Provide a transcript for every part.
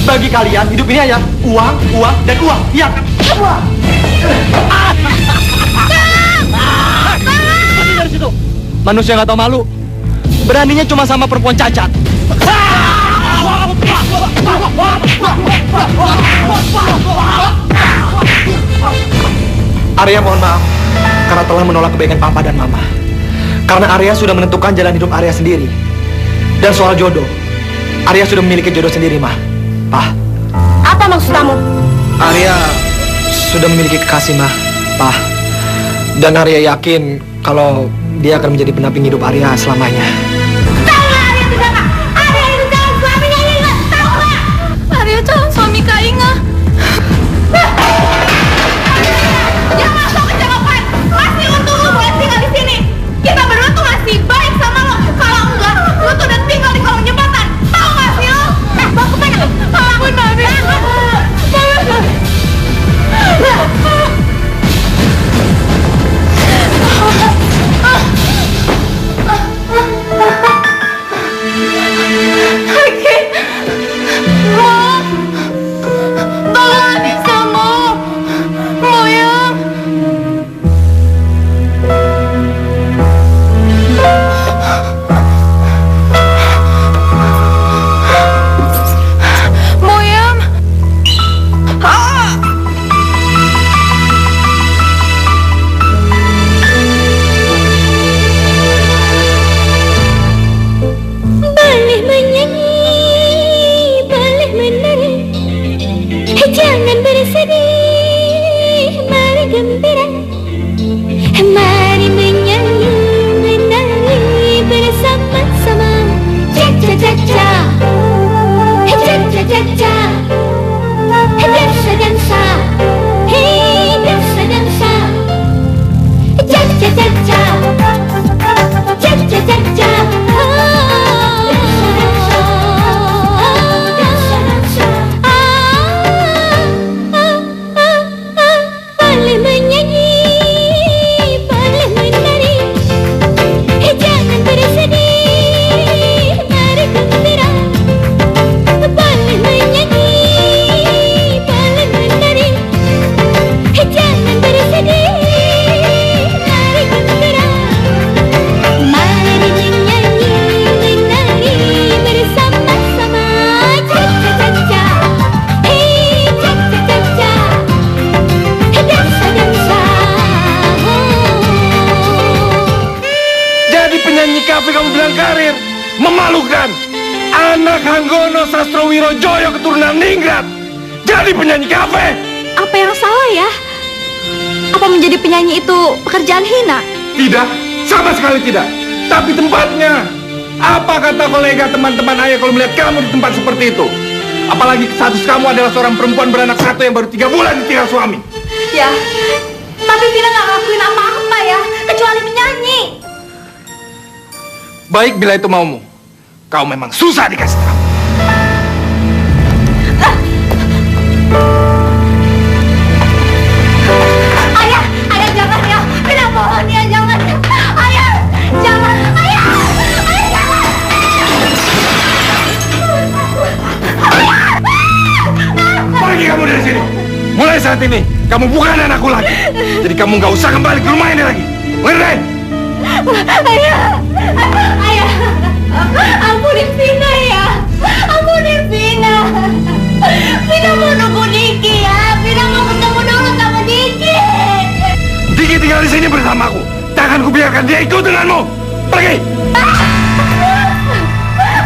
Bagi kalian, hidup ini hanya uang, uang, dan uang. Iya kan? Uang. Pergi dari situ. Manusia nggak tahu malu. Beraninya cuma sama perempuan cacat. Arya mohon maaf karena telah menolak kebaikan Papa dan Mama. Karena Arya sudah menentukan jalan hidup Arya sendiri. Dan soal jodoh, Arya sudah memiliki jodoh sendiri, Ma. Pa. Apa maksud kamu? Arya sudah memiliki kekasih, Ma. Pa. Dan Arya yakin kalau dia akan menjadi pendamping hidup Arya selamanya. Tahu nggak Arya itu siapa? Arya itu calon suaminya Inga. Tahu nggak? Arya calon suami Kak Inga. Jangan masuk kecelakaan. Masih untung lu boleh tinggal di sini. Kita berdua tuh masih baik sama lo. Kalau enggak, lu tuh udah tinggal di kolong jembatan. Tahu nggak sih lo? Mau kemana? Ampun, Nabi. Memalukan. Anak Hanggono Sastrowirojoyo keturunan Ningrat jadi penyanyi kafe. Apa yang salah ya? Apa menjadi penyanyi itu pekerjaan hina? Tidak, sama sekali tidak. Tapi tempatnya. Apa kata kolega teman-teman ayah kalau melihat kamu di tempat seperti itu? Apalagi status kamu adalah seorang perempuan beranak satu yang baru 3 bulan ditinggal suami. Ya, tapi Vina nggak ngelakuin apa-apa ya, kecuali menyanyi. Baik bila itu maumu. Kau memang susah dikasih tahu. Ayah, ayah jangan ya. Vina mohon ya, jangan ya. Ayah, jangan. Ayah, ayah jangan. Pergi kamu dari sini. Mulai saat ini, kamu bukan anakku lagi. Jadi kamu nggak usah kembali ke rumah ini lagi. Ngerti? Ayah, ayah, ampunin Vina ya, ampunin Vina. Vina mau nunggu Diki ya, Vina mau ketemu dulu sama Diki. Diki tinggal di sini bersamaku. Takkan kubiarkan dia ikut denganmu. Pergi.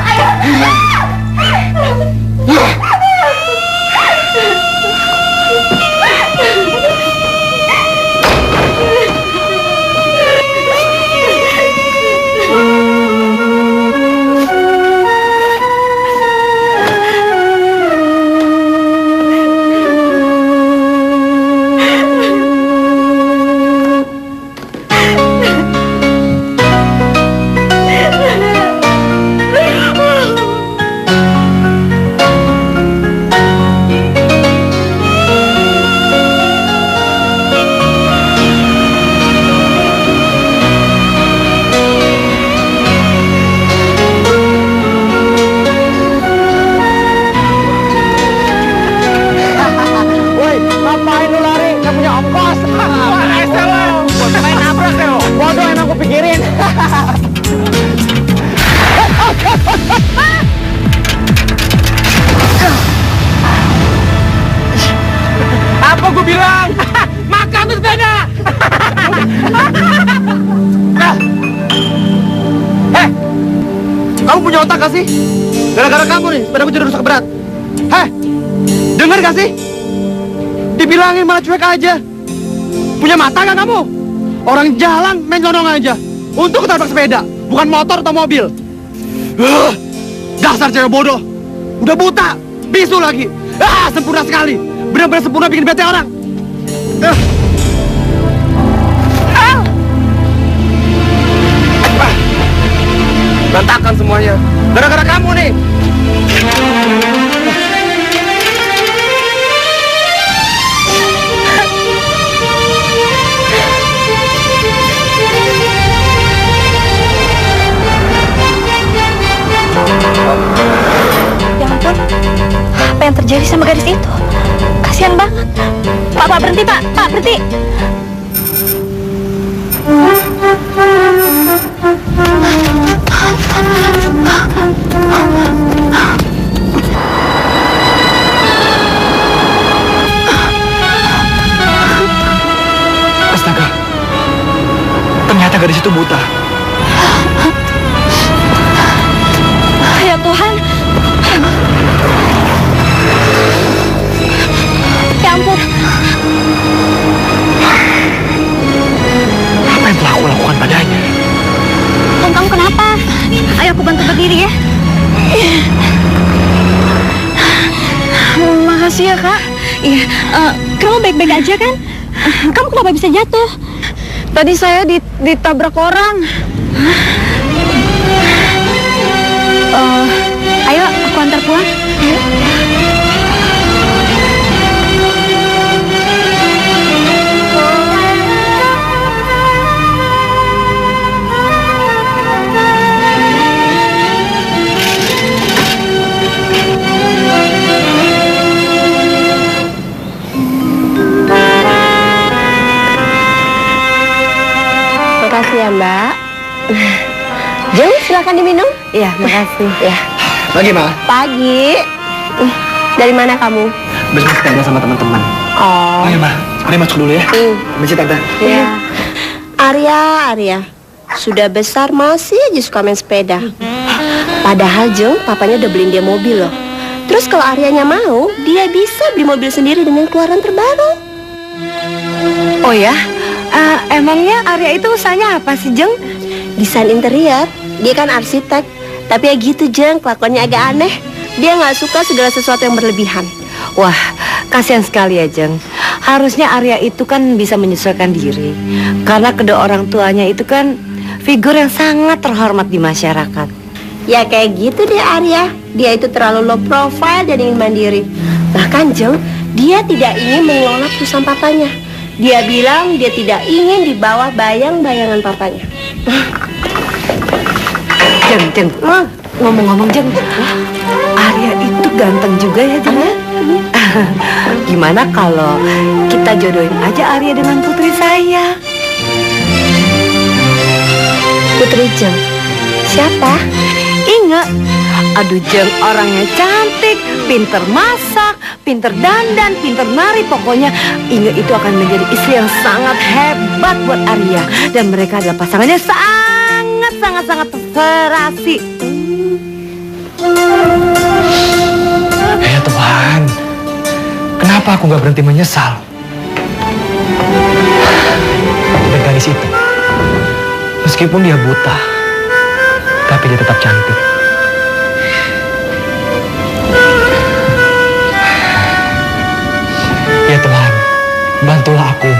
Ayah. Apa gue bilang? Makan tuh sepeda! Heh! Kamu punya otak gak sih? Gara-gara kamu nih, sepeda gue jadi rusak berat. Heh! Dengar gak sih? Dibilangin malah cuek aja. Punya mata gak kamu? Orang jalan main nyodong aja. Untuk ketabrak sepeda, bukan motor atau mobil. Dasar cewek bodoh. Udah buta, bisu lagi. Sempurna sekali. Benar-benar sempurna bikin bete orang. Berantakan semuanya. Gara-gara kamu nih. Ya ampun, apa yang terjadi sama gadis itu? Kasihan banget. Pak, berhenti, Pak. Pak, berhenti. Astaga. Ternyata gadis itu buta. Ya Tuhan. Ya ampun. Apa yang telah aku lakukan padanya? Kamu kenapa? Ayo aku bantu berdiri ya. Makasih ya, Kak. Iya, kamu baik-baik aja kan? Kamu kenapa bisa jatuh? Tadi saya ditabrak orang. Ayo, aku antar pulang. Ayo. Makasih ya, Mbak. Jeng, silakan diminum. Iya, makasih. Ya. Pagi, Ma. Pagi. Dari mana kamu? Beli sepeda sama teman-teman. Oh. Ayo, Ma. Mari masuk dulu ya. Benci, Tante. Iya. Arya. Sudah besar masih aja suka main sepeda. Padahal Jeng, papanya udah beliin dia mobil loh. Terus kalau Aryanya mau, dia bisa beli mobil sendiri dengan keluaran terbaru. Oh ya? Emangnya Arya itu usahanya apa sih, Jeng? Desain interior. Dia kan arsitek. Tapi ya gitu, Jeng, kelakuannya agak aneh. Dia nggak suka segala sesuatu yang berlebihan. Wah, kasihan sekali ya, Jeng. Harusnya Arya itu kan bisa menyesuaikan diri. Karena kedua orang tuanya itu kan figur yang sangat terhormat di masyarakat. Ya kayak gitu deh Arya. Dia itu terlalu low profile dan ingin mandiri. Bahkan Jeng, dia tidak ingin mengelola perusahaan papanya. Dia bilang dia tidak ingin di bawah bayang-bayangan papanya. Jeng, ngomong-ngomong Jeng, Arya itu ganteng juga ya, Jeng. Gimana kalau kita jodohin aja Arya dengan putri saya? Putri Jeng? Siapa? Ingat, aduh Jeng, orangnya cantik, pinter masak, pinter dandan, pinter nari. Pokoknya Inge itu akan menjadi istri yang sangat hebat buat Arya. Dan mereka adalah pasangannya sangat serasi. Ya Tuhan, kenapa aku nggak berhenti menyesal? Dan gadis itu, meskipun dia buta, tapi dia tetap cantik. Ya Tuhan, bantulah aku,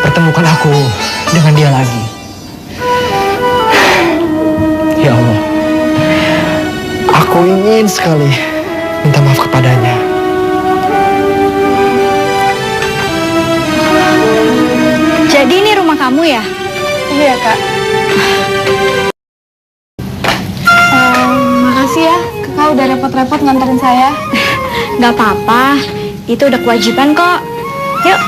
pertemukan aku dengan dia lagi. Ya Allah, aku ingin sekali minta maaf kepadanya. Jadi ini rumah kamu ya? Iya Kak. Makasih ya, Kakak udah repot-repot nganterin saya. Gak apa-apa, itu udah kewajiban kok. Yuk.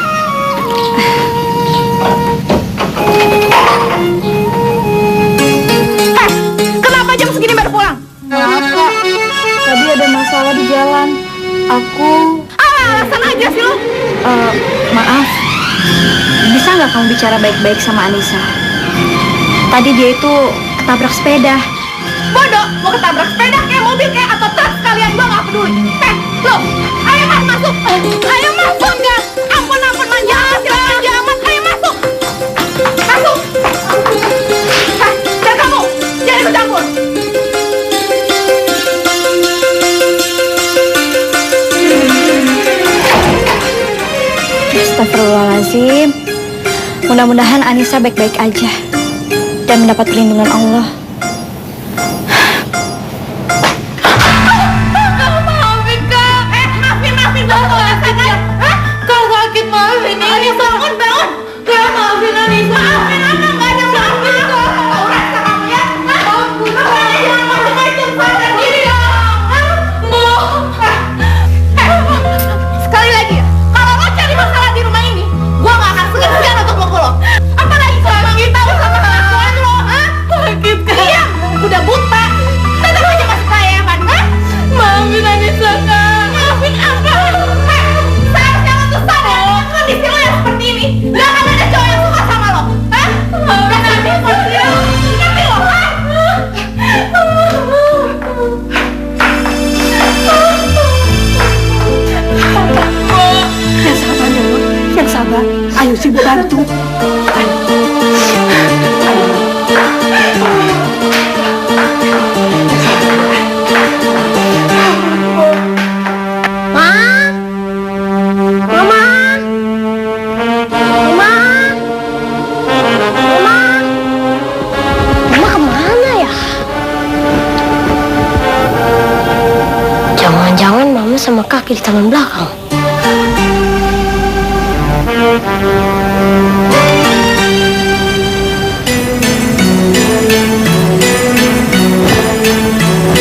jalan. Aku... alasan aja sih lo. Maaf. Bisa nggak kamu bicara baik-baik sama Anissa? Tadi dia itu ketabrak sepeda. Bodoh, mau ketabrak sepeda kayak mobil kayak atau truk sekalian, gua nggak peduli. Lo, ayo mas masuk. Ayo masuk nggak? Ampun manja amat. Ayo masuk. Masuk. Dan kamu jangan ikut campur. Astagfirullahaladzim. Mudah-mudahan Anissa baik-baik aja dan mendapat perlindungan Allah. Maafin kak. Maafin banget. Kak sakit, maafin Anissa. Bangun. Kak maafin Anissa. Maafin anak, gak ada maafin kak. Aurat kamu ya. Ampun. Jangan macam-macam sadar diri ya. Sekali lagi ya. Kalau lo cari masalah di rumah ini, gua gak akan segan-segan untuk mukul lo. Apalagi kalau Mami tahu sama kelakuan lo, sakit kan? Iya, udah buta. Tetap aja masih kaya kan? Maafin Anissa kak. Maafin apa? Seharusnya lo tuh sadar kondisi lo yang seperti ini. Gak akan ada cowok yang suka sama lo. Gak ngerti kondisi lo. Ngerti lo, Yang sabar ya, Nur. Yang sabar. Ayo sih, Bu, bantu. Ma? Mama? Mama? Mama? Mama kemana ya? Jangan-jangan Mama sama kaki di taman belakang.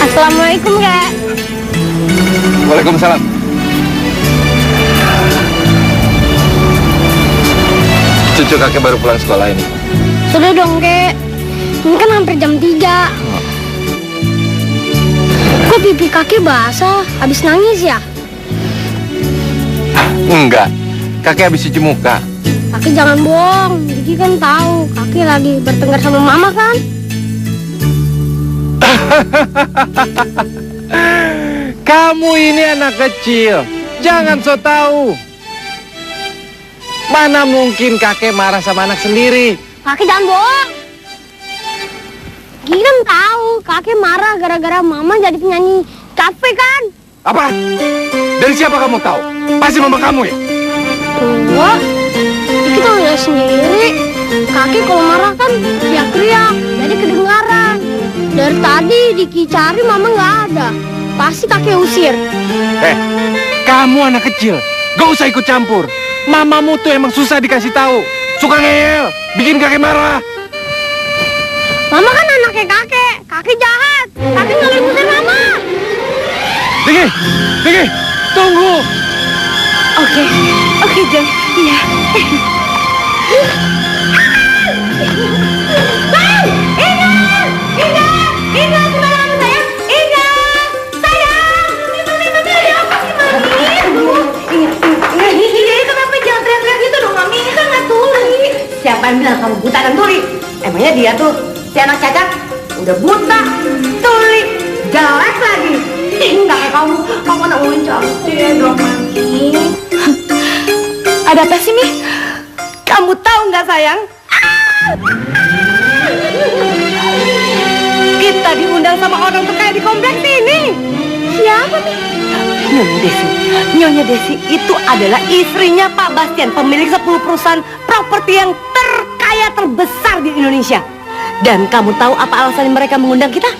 Assalamualaikum, Kak. Waalaikumsalam. Cucu kakek baru pulang sekolah ini. Sudah dong, Kek. Ini kan hampir jam 3. Kok pipi kaki basah? Habis nangis ya? Enggak, kakek habis cuci muka. Kaki jangan bohong. Diki kan tahu kaki lagi bertengkar sama Mama kan? Kamu ini anak kecil, jangan so tahu. Mana mungkin kakek marah sama anak sendiri? Kaki jangan bohong. Diki kan tahu kaki marah gara-gara Mama jadi penyanyi kafe kan? Apa? Dari siapa kamu tahu? Pasti mama kamu ya? Enggak. Diki tahu ya sendiri. Kaki kalau marah kan teriak-teriak, jadi kedengaran. Dari tadi Diki cari Mama nggak ada. Pasti kakek usir. Kamu anak kecil, gak usah ikut campur. Mamamu tuh emang susah dikasih tahu, suka ngeyel, bikin kakek marah. Mama kan anaknya kakek. Kakek jahat. Kakek nggak boleh ngusir Mama. Diki, tunggu. Oke, Jeng. Iya. Ingat, gimana kamu sayang? Ingat, sayang. Mami, ada apa sih, Mami? Jadi kenapa jangan teriak-teriak gitu dong, Mami? Ini kan nggak tuli. Siapa yang bilang kamu buta dan tuli? Emangnya dia tuh, si anak cacat, udah buta, tuli, jelek lagi. Enggak kayak kamu anak ulin cantik dong, Mami. Ada apa sih, Mi? Kamu tahu nggak sayang? Kita diundang sama orang terkaya di kompleks ini. Siapa, Mi? Nyonya Desi itu adalah istrinya Pak Bastian, pemilik 10 perusahaan properti yang terkaya terbesar di Indonesia. Dan kamu tahu apa alasan mereka mengundang kita?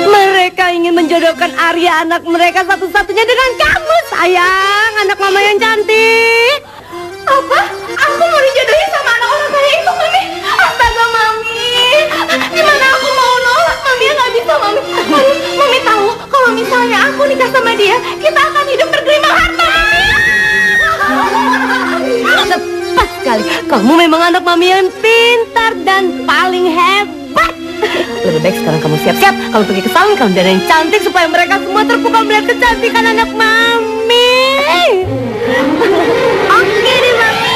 Mereka ingin menjodohkan Arya, anak mereka satu-satunya, dengan kamu, sayang, anak mama yang cantik. Apa? Aku mau dijodohin sama anak orang kaya itu, Mami? Astaga, Mami. Gimana aku mau nolak, Mami? Nggak bisa, Mami. Mami tahu kalau misalnya aku nikah sama dia, kita akan hidup bergelimang harta. Tepat sekali. Kamu memang anak mami yang pintar dan paling hebat. Lebih baik sekarang kamu siap-siap. Kamu pergi ke salon, kamu dandanin cantik supaya mereka semua terpukau melihat kecantikan anak Mami. Oke deh, Mami.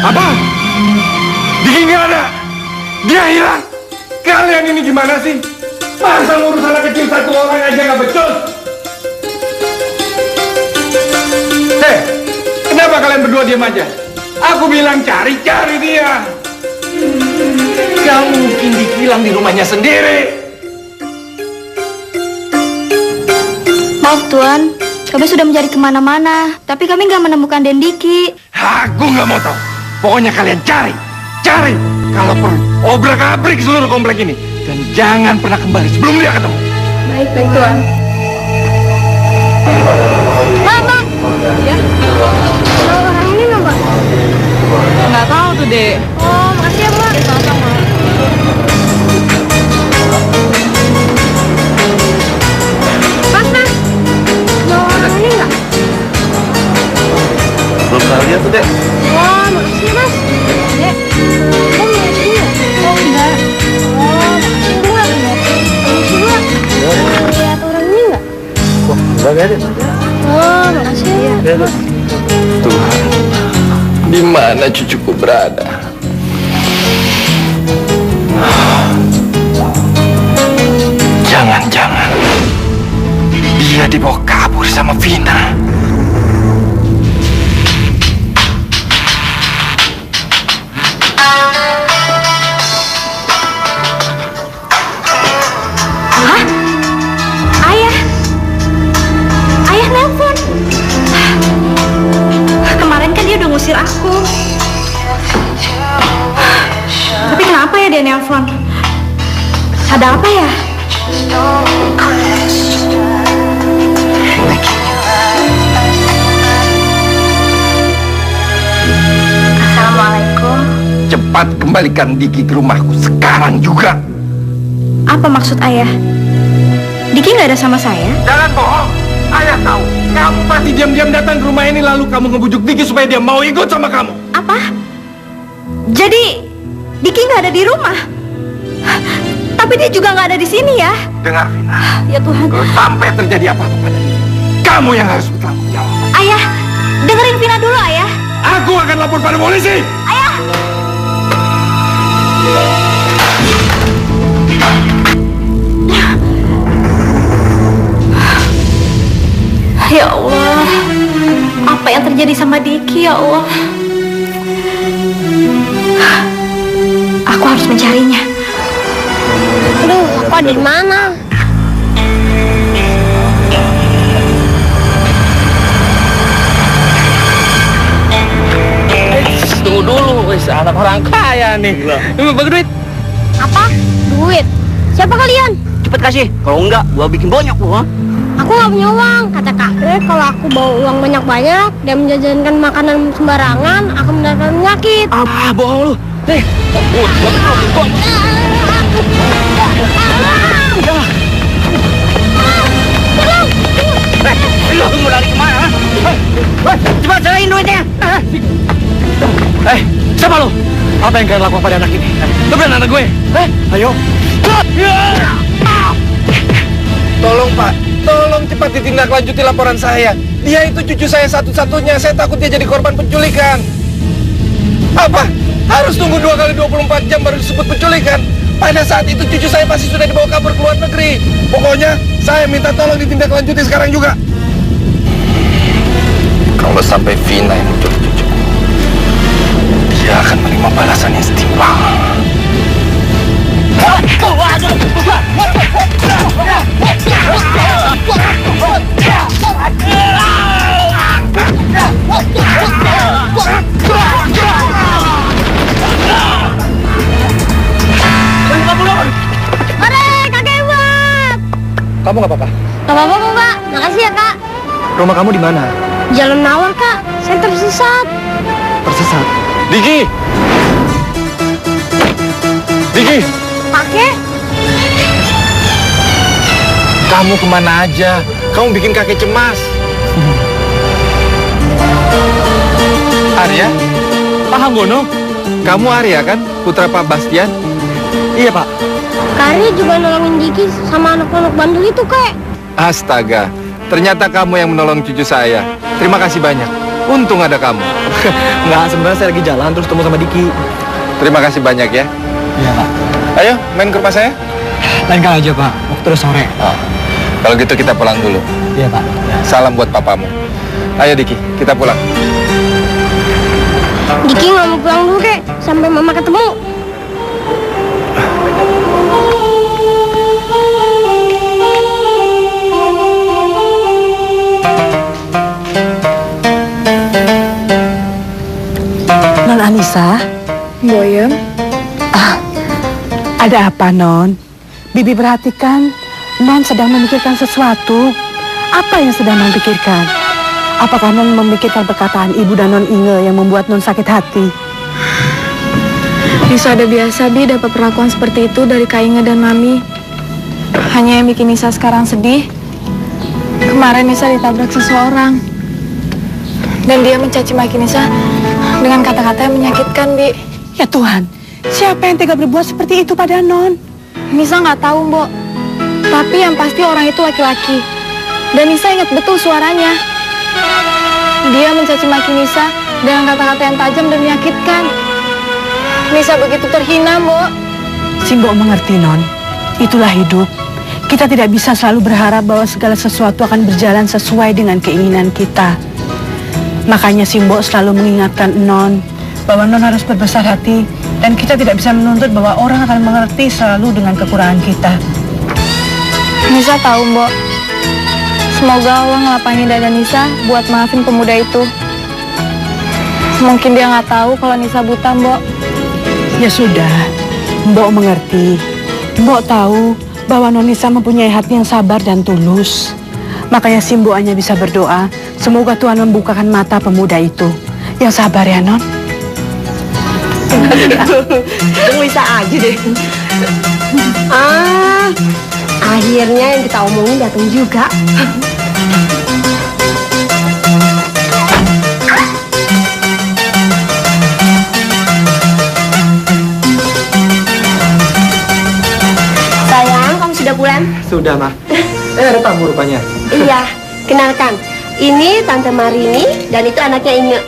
Apa? Diki nggak ada. Dia hilang. Kalian ini gimana sih? Masa ngurus anak kecil satu orang aja nggak becus? Hei, kenapa kalian berdua diam aja? Aku bilang cari-cari dia. Gak mungkin dihilang di rumahnya sendiri. Maaf Tuan, kami sudah mencari kemana-mana, tapi kami nggak menemukan Den Diki. Aku nggak mau tahu. Pokoknya kalian cari. Kalau perlu, obrak-abrik seluruh komplek ini. Dan jangan pernah kembali sebelum dia ketemu. Baik Tuan. Mbak. Ya. Tahu orang ini nggak Mbak? Nggak tahu tuh, Dek. Oh, makasih ya Mbak. Sama-sama. Mas. Tahu orang ini nggak? Belum pernah lihat tuh, Dek. Wah, makasih Mas. Dek, kamu makasih ya? Oh, enggak. Oh, makasih Mbak. Makasih Mbak. Lihat orang ini nggak? Wah, enggak ada. Oh, makasih ya. Tuhan, di mana cucuku berada? Jangan-jangan dia dibawa kabur sama Vina. Ayah nelpon. Kemarin kan dia udah ngusir aku. Tapi kenapa ya dia nelpon? Ada apa ya? Assalamualaikum. Cepat kembalikan Diki ke rumahku sekarang juga. Apa maksud ayah? Diki nggak ada sama saya? Jangan bohong. Ayah tahu. Kamu pasti diam-diam datang ke rumah ini lalu kamu ngebujuk Diki supaya dia mau ikut sama kamu. Apa? Jadi Diki nggak ada di rumah? Tapi dia juga nggak ada di sini ya? Dengar, Vina. Ya Tuhan. Kalau sampai terjadi apa-apa pada dia, kamu yang harus bertanggung jawab. Ayah, dengerin Vina dulu ayah. Aku akan lapor pada polisi. Ayah. Ya Allah, apa yang terjadi sama Diki ya Allah? Aku harus mencarinya. Aduh, apa di mana? Tunggu dulu, wis anak orang kaya nih. Ini bagi duit. Apa? Duit? Siapa kalian? Cepet kasih. Kalau enggak, gua bikin bonyok lu, ha? Aku nggak punya uang. Kata kakek kalau aku bawa uang banyak-banyak dan menjajankan makanan sembarangan, akan mendatangkan penyakit. Ah, bohong lu. Nih. Lu mau lari kemana? Cepat serahin duitnya. Siapa lu? Apa yang kalian lakukan pada anak ini? Lu benar anak gue? Ayo. Tolong Pak, tolong cepat ditindaklanjuti laporan saya. Dia itu cucu saya satu-satunya. Saya takut dia jadi korban penculikan. Apa? Harus tunggu 2 kali 24 jam baru disebut penculikan? Pada saat itu cucu saya pasti sudah dibawa kabur ke luar negeri. Pokoknya saya minta tolong ditindaklanjuti sekarang juga. Kalau sampai Vina yang menculik cucu, dia akan menerima balasan yang setimpal. Hore, kakek buat. Kamu nggak apa-apa? Gak apa-apa kok, Kak. Makasih ya, Kak. Rumah kamu di mana? Jalan Nawar, Kak. Saya tersesat. Tersesat. Diki! Diki! Kakek? Kamu kemana aja? Kamu bikin kakek cemas. Arya? Pak Hanggono? Kamu Arya kan? Putra Pak Bastian? Iya, Pak. Kari juga nolongin Diki sama anak-anak bandel itu, Kak. Astaga, ternyata kamu yang menolong cucu saya. Terima kasih banyak. Untung ada kamu. Nggak, sebenarnya saya lagi jalan terus ketemu sama Diki. Terima kasih banyak ya. Iya, Pak. Ayo, main ke rumah saya. Lain kali aja, Pak. Waktu udah sore. Oh, kalau gitu kita pulang dulu. Iya, Pak. Salam buat papamu. Ayo Diki, kita pulang. Diki nggak mau pulang dulu, Kak. Sampai Mama ketemu. Non Anissa, Boyem, ada apa Non? Bibi perhatikan Non sedang memikirkan sesuatu. Apa yang sedang Non pikirkan? Apakah Non memikirkan perkataan Ibu dan Non Inge yang membuat Non sakit hati? Nisa ada biasa Bi dapat perlakuan seperti itu dari Kak Inge dan Mami. Hanya yang bikin Nisa sekarang sedih, kemarin Nisa ditabrak seseorang dan dia mencaci maki Nisa dengan kata-kata yang menyakitkan, Bi. Ya Tuhan, siapa yang tega berbuat seperti itu pada Non? Nisa nggak tahu, Mbok. Tapi yang pasti orang itu laki-laki. Dan Nisa ingat betul suaranya. Dia mencaci maki Nisa dengan kata-kata yang tajam dan menyakitkan. Nisa begitu terhina, Mbok. Si Mbok mengerti Non, itulah hidup. Kita tidak bisa selalu berharap bahwa segala sesuatu akan berjalan sesuai dengan keinginan kita. Makanya si Mbok selalu mengingatkan Non bahwa Non harus berbesar hati dan kita tidak bisa menuntut bahwa orang akan mengerti selalu dengan kekurangan kita. Nisa tahu, Mbok. Semoga Allah ngelapangin dada Nisa buat maafin pemuda itu. Mungkin dia nggak tahu kalau Nisa buta, Mbok. Ya sudah, Mbok mengerti. Mbok tahu bahwa Non Nisa mempunyai hati yang sabar dan tulus. Makanya si Mbok hanya bisa berdoa, semoga Tuhan membukakan mata pemuda itu. Yang sabar ya, Non. Yang bisa aja deh. Akhirnya yang kita omongin datang juga. Sayang, kamu sudah pulang? Sudah, Ma. Ada tamu rupanya. Iya, kenalkan. Ini Tante Marini dan itu anaknya Inge.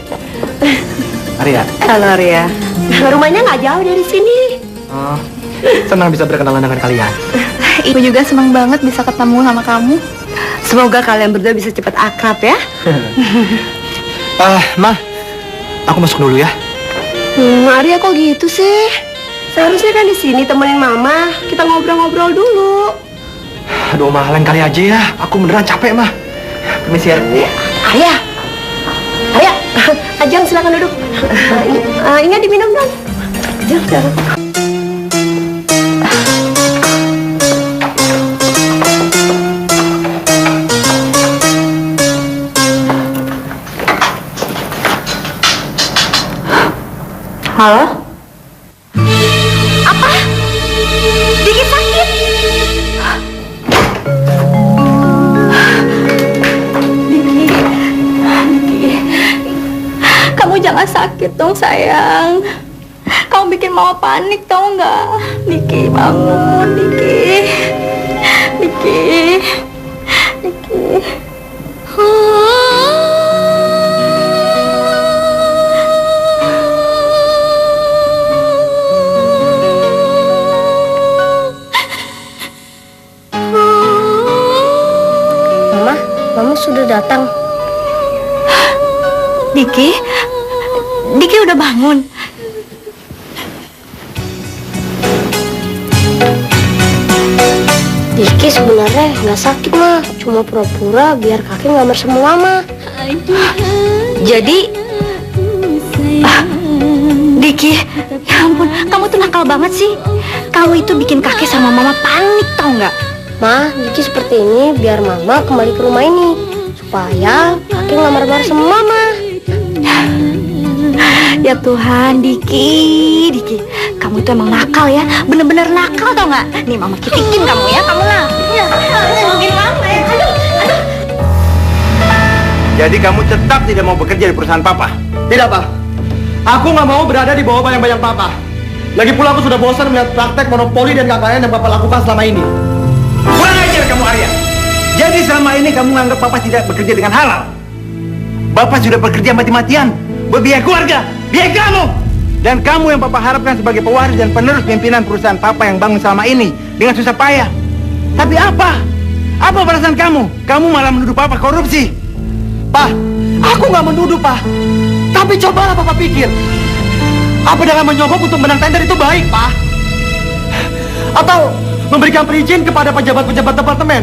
Arya. Halo, Ria. Rumahnya nggak jauh dari sini. Oh, senang bisa berkenalan dengan kalian. Ibu juga senang banget bisa ketemu sama kamu. Semoga kalian berdua bisa cepat akrab ya. Ma, aku masuk dulu ya. Arya kok gitu sih? Seharusnya kan di sini temenin Mama. Kita ngobrol-ngobrol dulu. Aduh, Ma, lain kali aja ya. Aku beneran capek, Ma. Permisi ya. Arya, Ajeng silakan duduk. Ingat diminum dong. Ajeng, silakan. Halo? Apa? Diki sakit? Diki, kamu jangan sakit dong sayang. Kamu bikin mama panik tau nggak? Diki bangun, Diki. Mama sudah datang. Diki udah bangun. Diki sebenarnya nggak sakit mah, cuma pura-pura biar kakek nggak sama Mama. Jadi, Diki, ya ampun, kamu tuh nakal banget sih. Kamu itu bikin kakek sama Mama panik tau nggak? Ma, Diki seperti ini biar Mama kembali ke rumah ini supaya kakek nggak marah-marah sama Mama. Ya Tuhan, Diki, kamu itu emang nakal ya, bener-bener nakal tau nggak? Nih Mama kitikin kamu ya, kamu lah. Ya, mungkin Mama ya. Aduh. Jadi kamu tetap tidak mau bekerja di perusahaan papa? Tidak, Pak. Aku nggak mau berada di bawah bayang-bayang Papa. Lagi pula aku sudah bosan melihat praktek monopoli dan KKN yang Bapak lakukan selama ini. Kurang ajar kamu, Arya. Jadi selama ini kamu menganggap papa tidak bekerja dengan halal. Bapak sudah bekerja mati-matian buat biaya keluarga, biaya kamu. Dan kamu yang papa harapkan sebagai pewaris dan penerus pimpinan perusahaan papa yang bangun selama ini dengan susah payah. Tapi apa? Apa perasaan kamu? Kamu malah menuduh papa korupsi. Pak, aku nggak menuduh, Pak. Tapi cobalah Papa pikir. Apa dengan menyogok untuk menang tender itu baik, Pak? Atau memberikan perizinan kepada pejabat-pejabat departemen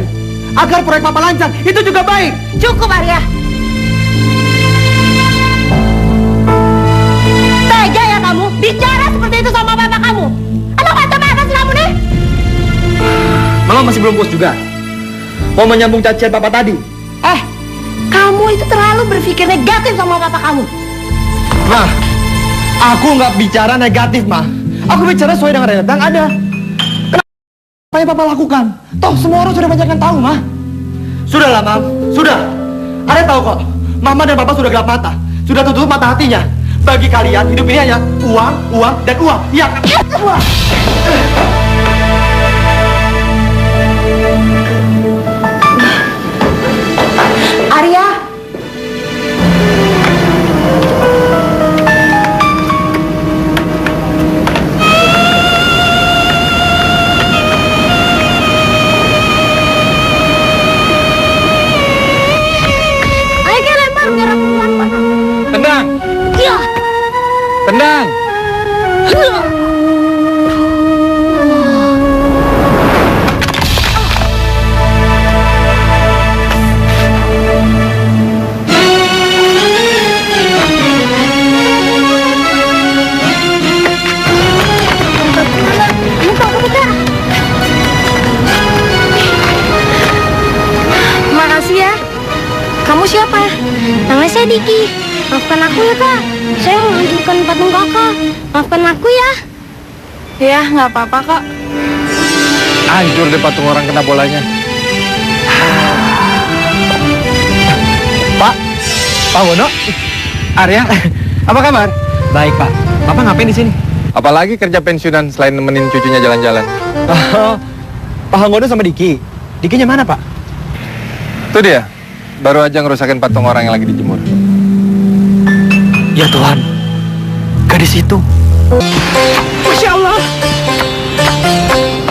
agar proyek Papa lancar, itu juga baik. Cukup, Arya. Tega ya kamu bicara seperti itu sama bapak kamu. Anak macam apa sih kamu nih? Mama masih belum puas juga. Mau menyambung cacian Papa tadi. Kamu itu terlalu berpikir negatif sama bapak kamu. Ma, aku nggak bicara negatif, Ma. Aku bicara sesuai dengan realita yang ada. Kenapa yang Papa lakukan? Toh semua orang sudah banyak yang tahu, Ma. Sudahlah, Mam. Sudah. Ada tahu kok. Mama dan Papa sudah gelap mata. Sudah tutup mata hatinya. Bagi kalian, hidup ini hanya uang, uang, dan uang. Iya kan? Uang. Arya. Ayo lempar biar aku lempar. Tendang, Iya. tendang. Makasih ya. Kamu siapa? Nama saya Diki. Maafkan aku ya, Kak. Saya menghancurkan patung Kakak. Maafkan aku ya. Ya, nggak apa-apa kok. Hancur deh patung orang kena bolanya. Pak Wono, Arya, apa kabar? baik Pak. Papa ngapain di sini? Apalagi kerja pensiunan selain nemenin cucunya jalan-jalan. Pak Hanggono sama Diki. Dikinya mana, Pak? Itu dia, baru aja ngerusakin patung orang yang lagi dijemur. Ya Tuhan, gadis itu. Masya Allah.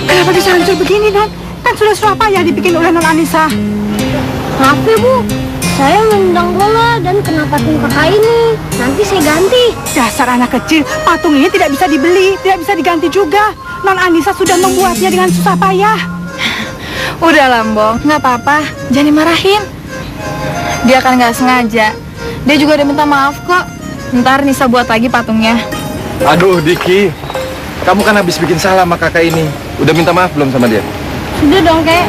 Kenapa bisa hancur begini, Don? Kan sudah Surabaya dibikin oleh Non Anissa. Maaf ya, Bu. Saya mendang bola dan kena patung Kakak ini. Nanti saya ganti. Dasar anak kecil, patung ini tidak bisa dibeli, tidak bisa diganti juga. Non Anissa sudah membuatnya dengan susah payah. Udah Lambong, nggak apa-apa, jangan dimarahin. Dia kan nggak sengaja. Dia juga udah minta maaf kok. Ntar Nisa buat lagi patungnya. Aduh, Diki, kamu kan habis bikin salah sama kakak ini. Udah minta maaf belum sama dia? Sudah dong, Kek.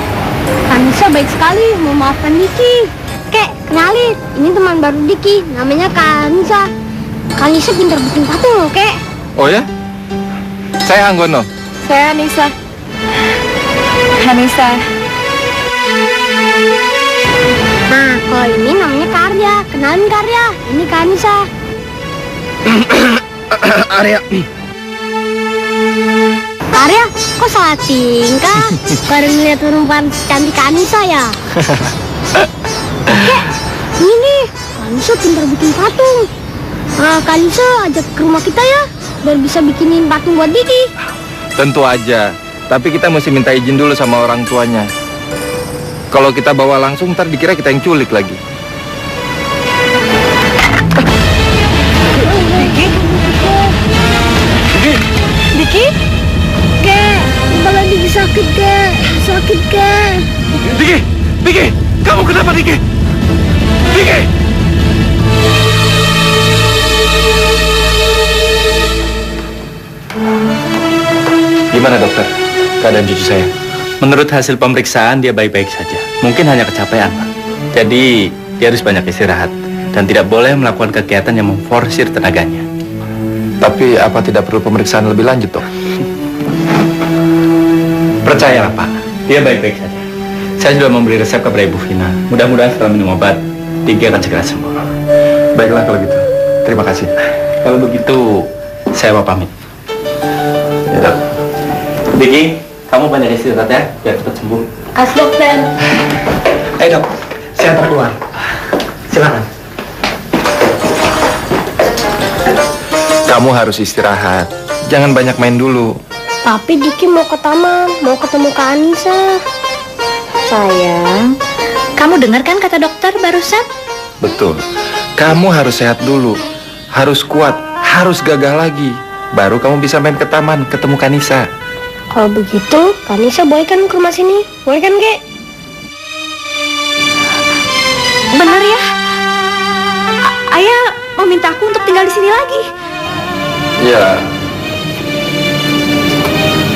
Kanisa baik sekali memaafkan Diki. Kek, kenalin. Ini teman baru Diki, namanya Kanisa. Kanisa pintar bikin patung loh, Kek. Oh ya? Saya Hanggono. Saya Anissa. Anissa. Nah, kalau ini namanya Karya. Kenalin Karya. Ini Kanisa. Arya. Karya, kok salah tingkah? Baru ngeliat perempuan cantik Kanisa ya? Kek, ini Kanisa pintar bikin patung. Kanisa ajak ke rumah kita ya, biar bisa bikinin patung buat Diki. Tentu aja, tapi kita mesti minta izin dulu sama orang tuanya. Kalau kita bawa langsung, ntar dikira kita yang culik lagi. Diki? Kek, kepala Diki sakit, Kek. Sakit, Kek. Diki! Diki! Kamu kenapa, Diki? Diki! Gimana dokter? Keadaan cucu saya? Menurut hasil pemeriksaan dia baik-baik saja. Mungkin hanya kecapean, Pak. Jadi dia harus banyak istirahat dan tidak boleh melakukan kegiatan yang memforsir tenaganya. Tapi apa tidak perlu pemeriksaan lebih lanjut, dok? Percayalah, Pak. Dia baik-baik saja. Saya sudah memberi resep kepada Ibu Vina. Mudah-mudahan setelah minum obat Diki akan segera sembuh. Baiklah kalau gitu. Terima kasih. Kalau begitu, saya mau pamit. Ya, Dok. Diki, kamu banyak istirahat ya, biar cepat sembuh. As dokter. Dok, saya antar keluar. Silakan. Kamu harus istirahat. Jangan banyak main dulu. Tapi Diki mau ke taman, mau ketemu Kak Anissa. Sayang, kamu dengar kan kata dokter barusan? Betul. Kamu harus sehat dulu. Harus kuat. Harus gagah lagi. Baru kamu bisa main ke taman, ketemu Kanisa. Kalau begitu, Kak Anissa boleh kan ke rumah sini? Boleh kan, Ge? Bener ya? Ayah meminta aku untuk tinggal di sini lagi. Ya.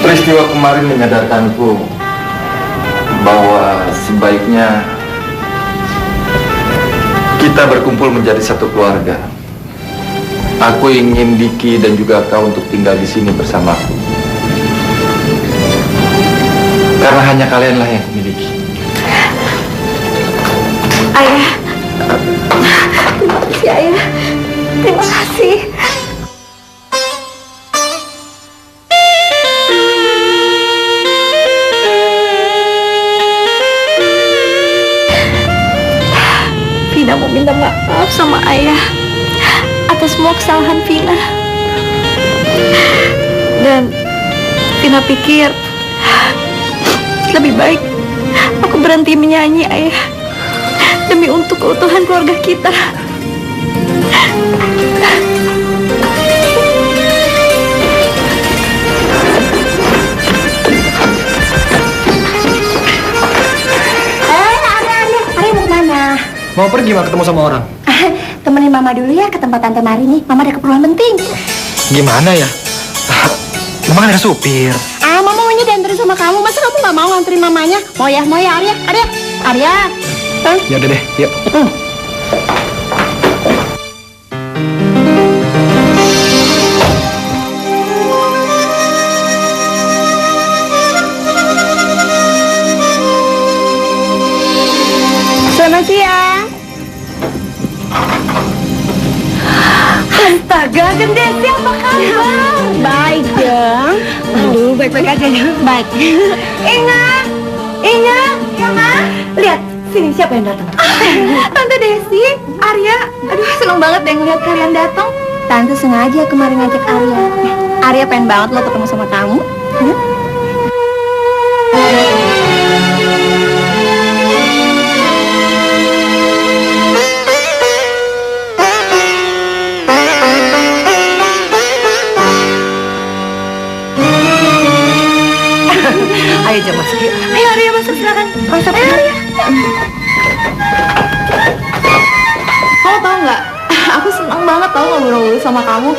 Peristiwa kemarin menyadarkanku bahwa sebaiknya kita berkumpul menjadi satu keluarga. Aku ingin Diki dan juga kau untuk tinggal di sini bersamaku. Karena hanya kalianlah yang kumiliki. Ayah, terima kasih Ayah. Terima kasih. Vina mau minta maaf sama Ayah atas semua kesalahan Vina. Dan Vina pikir lebih baik aku berhenti menyanyi, Ayah, demi untuk keutuhan keluarga kita. Arya mau kemana? Mau pergi mau ketemu sama orang. Temenin Mama dulu ya ke tempat Tante Mari nih. Mama ada keperluan penting. Gimana ya? Mama kan ada supir. Mama maunya dianterin sama kamu. Masa kamu nggak mau nganterin mamanya? Mau ya Arya. Arya. Ya udah deh, yuk. Selamat siang. Astaga, Gendesi, apa kabar? Baik, Jeng. Aduh, baik-baik aja ya. Baik. Inga, lihat, sini siapa yang datang? Tante Desi, Arya, aduh seneng banget deh ngeliat kalian datang. Tante sengaja kemarin ngajak Arya. Arya pengen banget lo ketemu sama kamu. Ayo, jom masuk yuk. Ayo, Arya masuk, silakan. Masuk, Arya. Kamu tahu nggak? Aku senang banget tahu ngobrol-ngobrol sama kamu.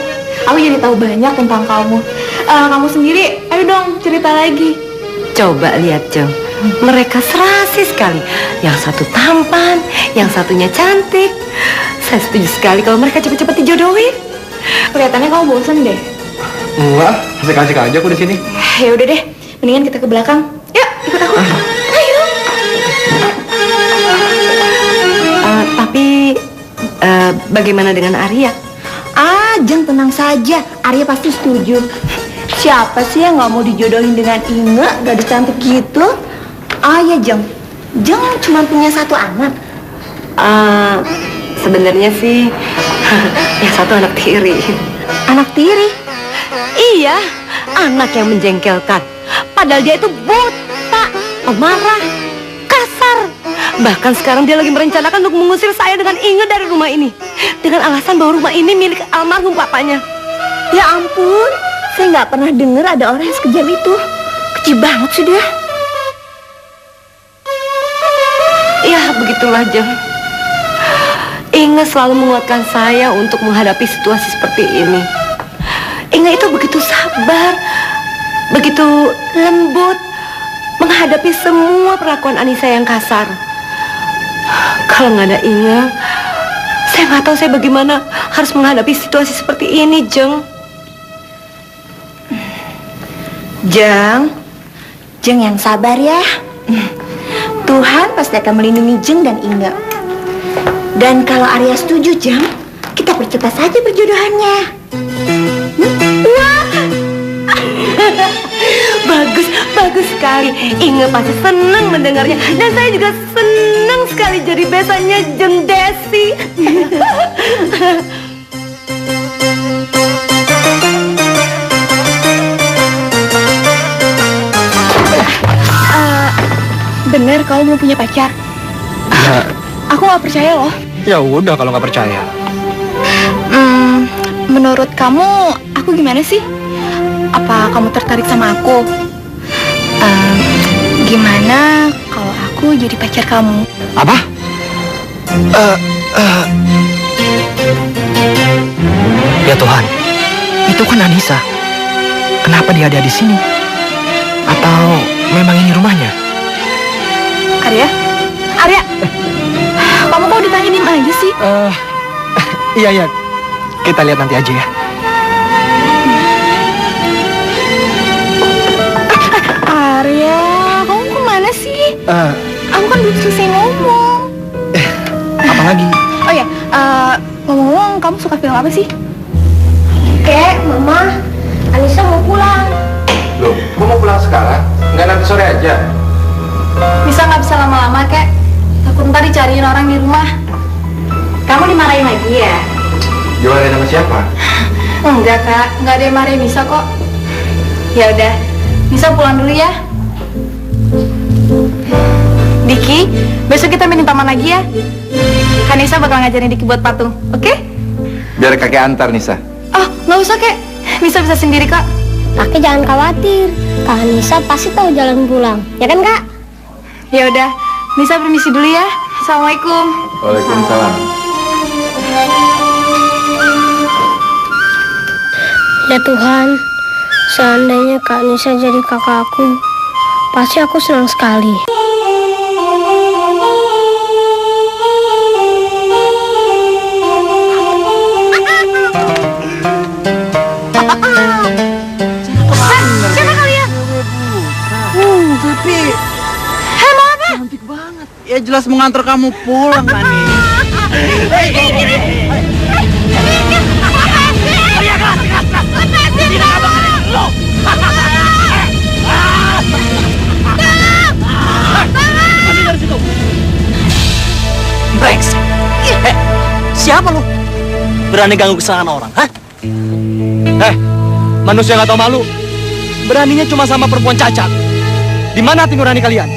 Aku jadi tahu banyak tentang kamu. Kamu sendiri, ayo dong cerita lagi. Coba lihat, Jeng. Mereka serasi sekali. Yang satu tampan, yang satunya cantik. Saya setuju sekali kalau mereka cepat-cepat dijodohin. Kelihatannya kamu bosan deh. Enggak, asik-asik aja aku di sini. Ya udah deh, mendingan kita ke belakang. Yuk, ikut aku. Ayo. Tapi bagaimana dengan Arya? Jeng tenang saja. Arya pasti setuju. Siapa sih yang nggak mau dijodohin dengan Inge, gadis cantik gitu? Ya Jeng. Jeng cuma punya satu anak. Sebenarnya sih yang satu anak tiri. Anak tiri. Iya, anak yang menjengkelkan. Padahal dia itu buta, pemarah, kasar. Bahkan sekarang dia lagi merencanakan untuk mengusir saya dengan Inge dari rumah ini. Dengan alasan bahwa rumah ini milik almarhum papanya. Ya ampun, saya nggak pernah dengar ada orang yang sekejam itu. Keji banget sih dia. Ya, begitulah, Jeng. Inge selalu menguatkan saya untuk menghadapi situasi seperti ini. Inge itu begitu sabar, begitu lembut menghadapi semua perlakuan Anissa yang kasar. Kalau nggak ada Inge, saya nggak tahu saya bagaimana harus menghadapi situasi seperti ini, Jeng. Jeng yang sabar ya. Tuhan pasti akan melindungi Jeng dan Inge. Dan kalau Arya setuju, Jeng, kita percepat saja perjodohannya. Wah. Bagus sekali. Inge pasti senang mendengarnya. Dan saya juga senang sekali jadi besannya Jeng Desi. Bener kamu belum punya pacar? Aku nggak percaya loh. Ya udah kalau nggak percaya. Menurut kamu, aku gimana sih? Apa kamu tertarik sama aku? Gimana kalau aku jadi pacar kamu? Apa? Ya Tuhan, itu kan Anissa. Kenapa dia ada di sini? Atau memang ini rumahnya? Arya? Arya? Kamu kok ditanya diem aja sih? Iya. Kita lihat nanti aja ya. Arya, kamu kemana sih? Aku kan belum selesai ngomong. Apa lagi? Oh ya, ngomong-ngomong, kamu suka film apa sih? Kek, Mama, Anissa mau pulang. Loh, kok mau pulang sekarang? Nggak nanti sore aja? Nggak bisa lama-lama, Kek. Takut ntar dicariin orang di rumah. Kamu dimarahin lagi ya? Jualan sama siapa? Enggak, Kak. Nggak ada yang marahin Nisa kok. Ya udah, Nisa pulang dulu ya. Diki, besok kita main di taman lagi ya. Kan Nisa bakal ngajarin Diki buat patung, oke? Biar kakek antar, Nisa. Oh, nggak usah, Kek. Nisa bisa sendiri kok. Kakek jangan khawatir, Kak Anissa pasti tahu jalan pulang. Ya kan, Kak? Ya udah, Nisa permisi dulu ya. Assalamualaikum. Waalaikumsalam. Ya Tuhan, seandainya Kak Anissa jadi kakak aku, pasti aku senang sekali. Siapa kalian? Tapi Mau apa? cantik banget. Ya jelas mengantar kamu pulang, Nani. Brengsek. Siapa lu? Berani ganggu kesenangan orang, hah? Manusia nggak tahu malu. Beraninya cuma sama perempuan cacat. Di mana hati nurani kalian?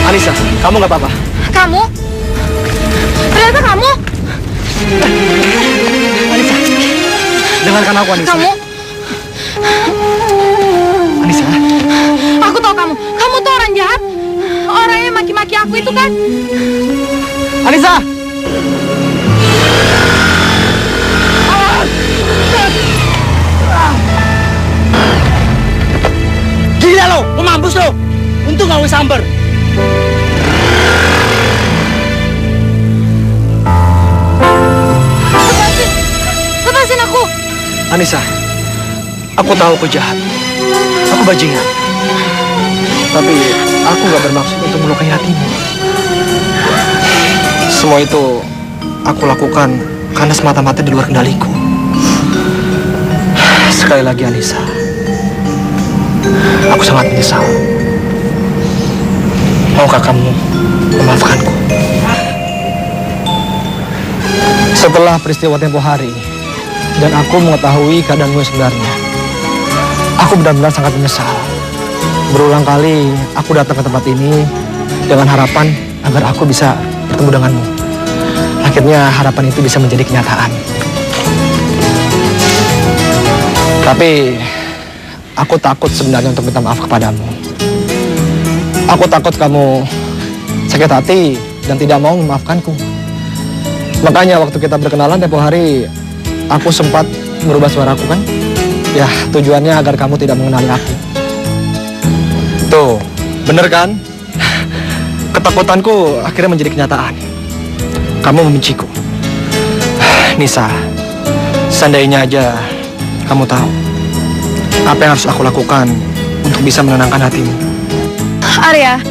Anissa, kamu nggak apa-apa? Kamu? Ternyata kamu? Anissa, dengarkan aku, Anissa. Kamu? Anissa, Aku tahu kamu. Kamu tuh orang jahat. Orang yang maki-maki aku itu kan? Anissa. Gila lo, mampus lo. Untung gak samber. Lepasin aku. Anissa, aku tahu aku jahat. Aku bajingan. Tapi aku gak bermaksud untuk melukai hatimu. Semua itu aku lakukan karena semata-mata di luar kendaliku. Sekali lagi Anissa, aku sangat menyesal. Maukah kamu memaafkanku? Setelah peristiwa tempo hari dan aku mengetahui keadaanmu yang sebenarnya, aku benar-benar sangat menyesal. Berulang kali aku datang ke tempat ini dengan harapan agar aku bisa bertemu denganmu. Akhirnya harapan itu bisa menjadi kenyataan. Tapi aku takut sebenarnya untuk minta maaf kepadamu. Aku takut kamu sakit hati dan tidak mau memaafkanku. Makanya waktu kita berkenalan tempo hari, aku sempat merubah suaraku kan? Ya, tujuannya agar kamu tidak mengenali aku. Tuh, bener kan? Ketakutanku akhirnya menjadi kenyataan. Kamu membenciku. Nisa, seandainya aja kamu tahu apa yang harus aku lakukan untuk bisa menenangkan hatimu. Arya,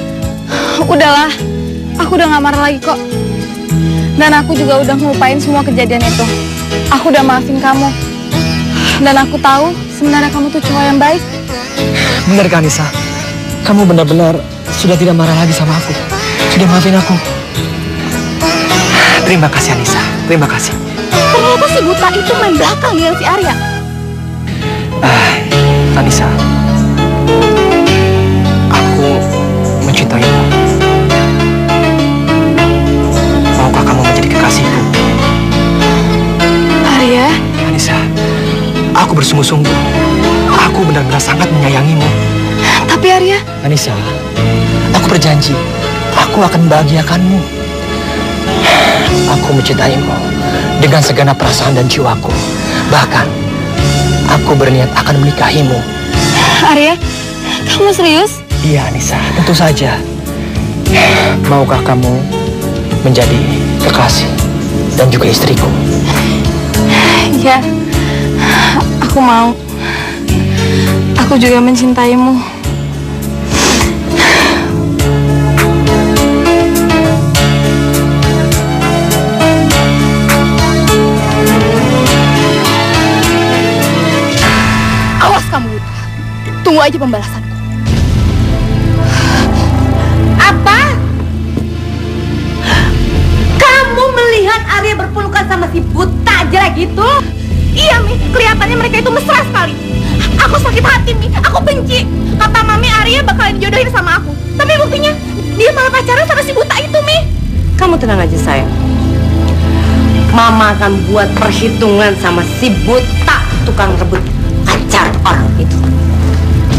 udahlah. Aku udah gak marah lagi kok. Dan aku juga udah ngelupain semua kejadian itu. Aku udah maafin kamu. Dan aku tahu sebenarnya kamu tuh cowok yang baik. Benar kan Nisa? Kamu benar-benar sudah tidak marah lagi sama aku. Sudah maafin aku. Terima kasih Anissa. Terima kasih. Ternyata si buta itu main belakang ya si Arya. Anissa, aku mencintaimu. Maukah kamu menjadi kekasihku? Arya? Anissa, aku bersungguh-sungguh. Aku benar-benar sangat menyayangimu. Tapi Arya? Anissa, aku berjanji, aku akan membahagiakanmu. Aku mencintaimu dengan segenap perasaan dan jiwaku. Bahkan, aku berniat akan menikahimu. Arya, kamu serius? Iya, Anissa, tentu saja. Maukah kamu menjadi kekasih dan juga istriku? Ya, aku mau. Aku juga mencintaimu. Awas kamu, Buta. Tunggu aja pembalasanku. Apa? Kamu melihat Arya berpelukan sama si buta jelek itu? Iya, Mi. Kelihatannya mereka itu mesra sekali. Aku sakit hati, Mi. Aku benci. Kata Mami Arya bakalan dijodohin sama aku. Tapi buktinya, dia malah pacaran sama si buta itu, Mi. Kamu tenang aja sayang. Mama akan buat perhitungan sama si buta tukang rebut pacar orang itu.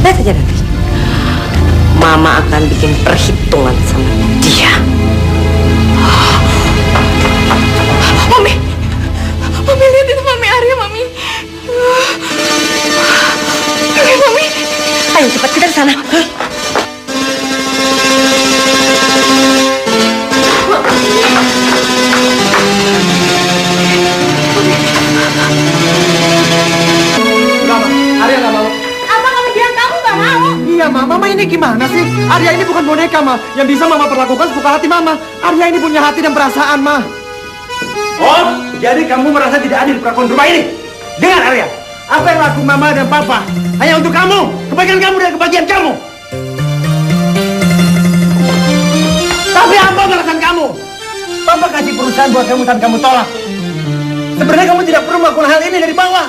Lihat aja nanti. Mama akan bikin perhitungan sama dia. Mami. Mami, lihat itu Mami Arya, Mami. Mami. Ayo cepat kita ke sana. Arya nggak mau. Apa kamu bilang kamu gak mau? Iya, Mama ini gimana sih? Arya ini bukan boneka, Ma. Yang bisa Mama perlakukan sesuka hati Mama. Arya ini punya hati dan perasaan, Ma. Oh, jadi kamu merasa tidak adil perlakuan rumah ini? Dengar, Arya. Apa yang laku Mama dan Papa hanya untuk kamu, kebaikan kamu dan kebahagiaan kamu. Tapi apa alasan kamu? Papa kasih perusahaan buat kamu dan kamu tolak. Sebenarnya kamu tidak perlu melakukan hal ini dari bawah.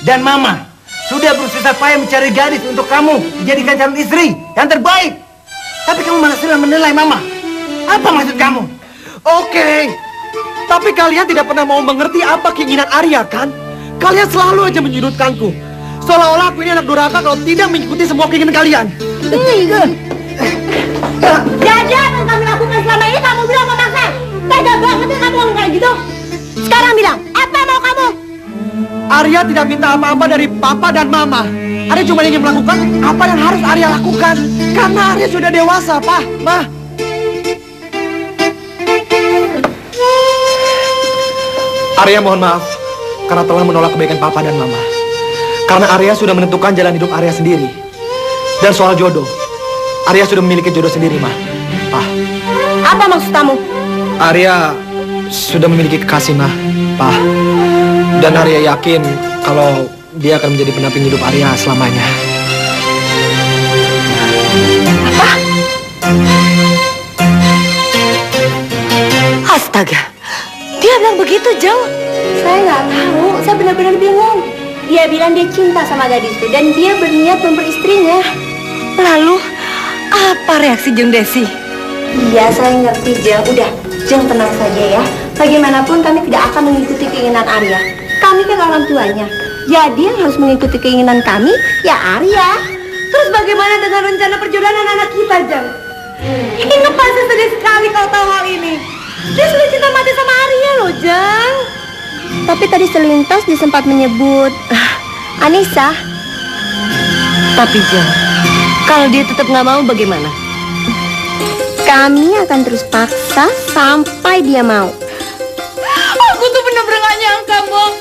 Dan Mama sudah berusaha payah mencari gadis untuk kamu dijadikan calon istri yang terbaik. Tapi kamu malah sedang menilai Mama. Apa maksud kamu? Oke. Tapi kalian tidak pernah mau mengerti apa keinginan Arya, kan? Kalian selalu aja menyudutkanku. Seolah-olah aku ini anak durhaka kalau tidak mengikuti semua keinginan kalian. Jadi apa yang kami lakukan selama ini kamu bilang memaksa? Tega banget ya kamu ngomong kayak gitu. Sekarang bilang, apa mau kamu? Arya tidak minta apa-apa dari Papa dan Mama. Arya cuma ingin melakukan apa yang harus Arya lakukan. Karena Arya sudah dewasa, Pak, Ma. Arya mohon maaf karena telah menolak kebaikan Papa dan Mama. Karena Arya sudah menentukan jalan hidup Arya sendiri. Dan soal jodoh, Arya sudah memiliki jodoh sendiri, Ma. Pa. Apa maksud kamu? Arya sudah memiliki kekasih, Ma. Pa. Dan Arya yakin kalau dia akan menjadi pendamping hidup Arya selamanya. Apa? Astaga, dia bilang begitu, Jeng. Saya nggak tahu, saya benar-benar bingung. Dia bilang dia cinta sama gadis itu dan dia berniat memperistrinya. Lalu, apa reaksi Jeng Desi? Iya, saya ngerti, Jeng. Udah, Jeng, tenang saja ya. Bagaimanapun kami tidak akan mengikuti keinginan Arya. Kami kan orang tuanya. Jadi yang harus mengikuti keinginan kami ya Arya. Terus bagaimana dengan rencana perjodohan anak kita, Jeng? Inge pasti sedih sekali kalau tahu hal ini. Dia sudah cinta mati sama Arya loh, Jeng. Tapi tadi selintas dia sempat menyebut Anissa. Tapi Jeng, kalau dia tetap nggak mau bagaimana? Kami akan terus paksa sampai dia mau. Aku tuh bener-bener gak nyangka, Mbok.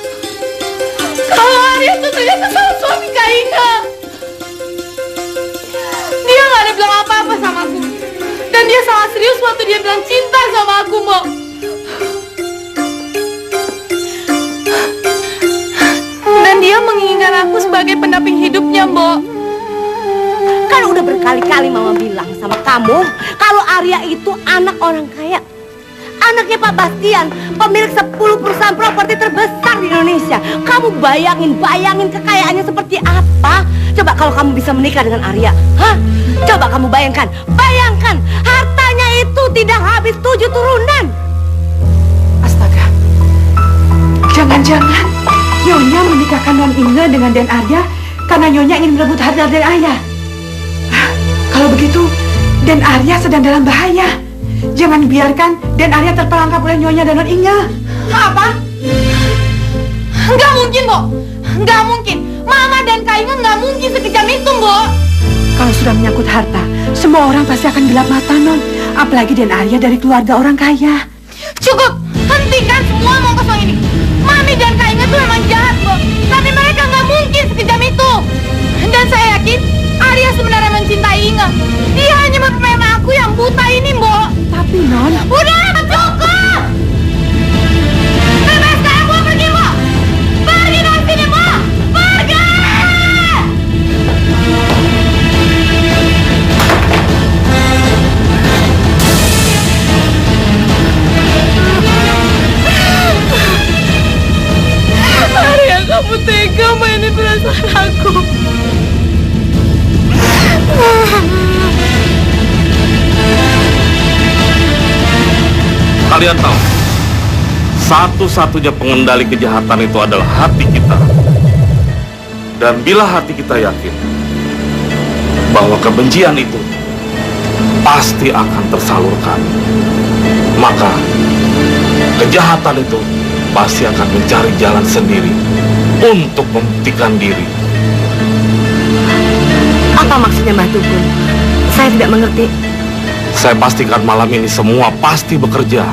Kalau Arya tuh ternyata sama suami Kak Inge. Dia gak ada bilang apa-apa sama aku. Dan dia sangat serius waktu dia bilang cinta sama aku, Mbok. Dan dia menginginkan aku sebagai pendamping hidupnya, Mbok. Kan udah berkali-kali Mama bilang sama kamu kalau Arya itu anak orang kaya. Anaknya Pak Bastian, pemilik 10 perusahaan properti terbesar di Indonesia. Kamu bayangin kekayaannya seperti apa? Coba kalau kamu bisa menikah dengan Arya, hah? Coba kamu bayangkan hartanya itu tidak habis 7 turunan. Astaga, jangan-jangan Nyonya menikahkan Non Inge dengan Den Arya karena Nyonya ingin merebut harta Den Arya. Kalau begitu, Den Arya sedang dalam bahaya. Jangan biarkan Den Arya terperangkap oleh Nyonya dan Non Inge. Apa? Nggak mungkin, Mbok. Nggak mungkin. Mama dan Kak Inge nggak mungkin sekejam itu, Mbok. Kalau sudah menyangkut harta, semua orang pasti akan gelap mata, Non. Apalagi Den Arya dari keluarga orang kaya. Cukup, hentikan semua omong kosong ini. Mami dan Kak Inge tuh memang jahat, Mbok. Tapi mereka nggak mungkin sekejam itu. Dan saya yakin Arya sebenarnya mencintai Inge. Dia hanya mempermainkan aku yang buta ini, Mbok. Tapi, Non... Udah, cukup! Bebaskan aku, pergi, Mbok! Pergi dari sini, Mbok! Pergi! Arya, kamu tega mainin perasaan aku. Kalian tahu, satu-satunya pengendali kejahatan itu adalah hati kita. Dan bila hati kita yakin bahwa kebencian itu pasti akan tersalurkan, maka kejahatan itu pasti akan mencari jalan sendiri untuk membuktikan diri. Apa maksudnya Mbah Tukun? Saya tidak mengerti. Saya pastikan malam ini semua pasti bekerja.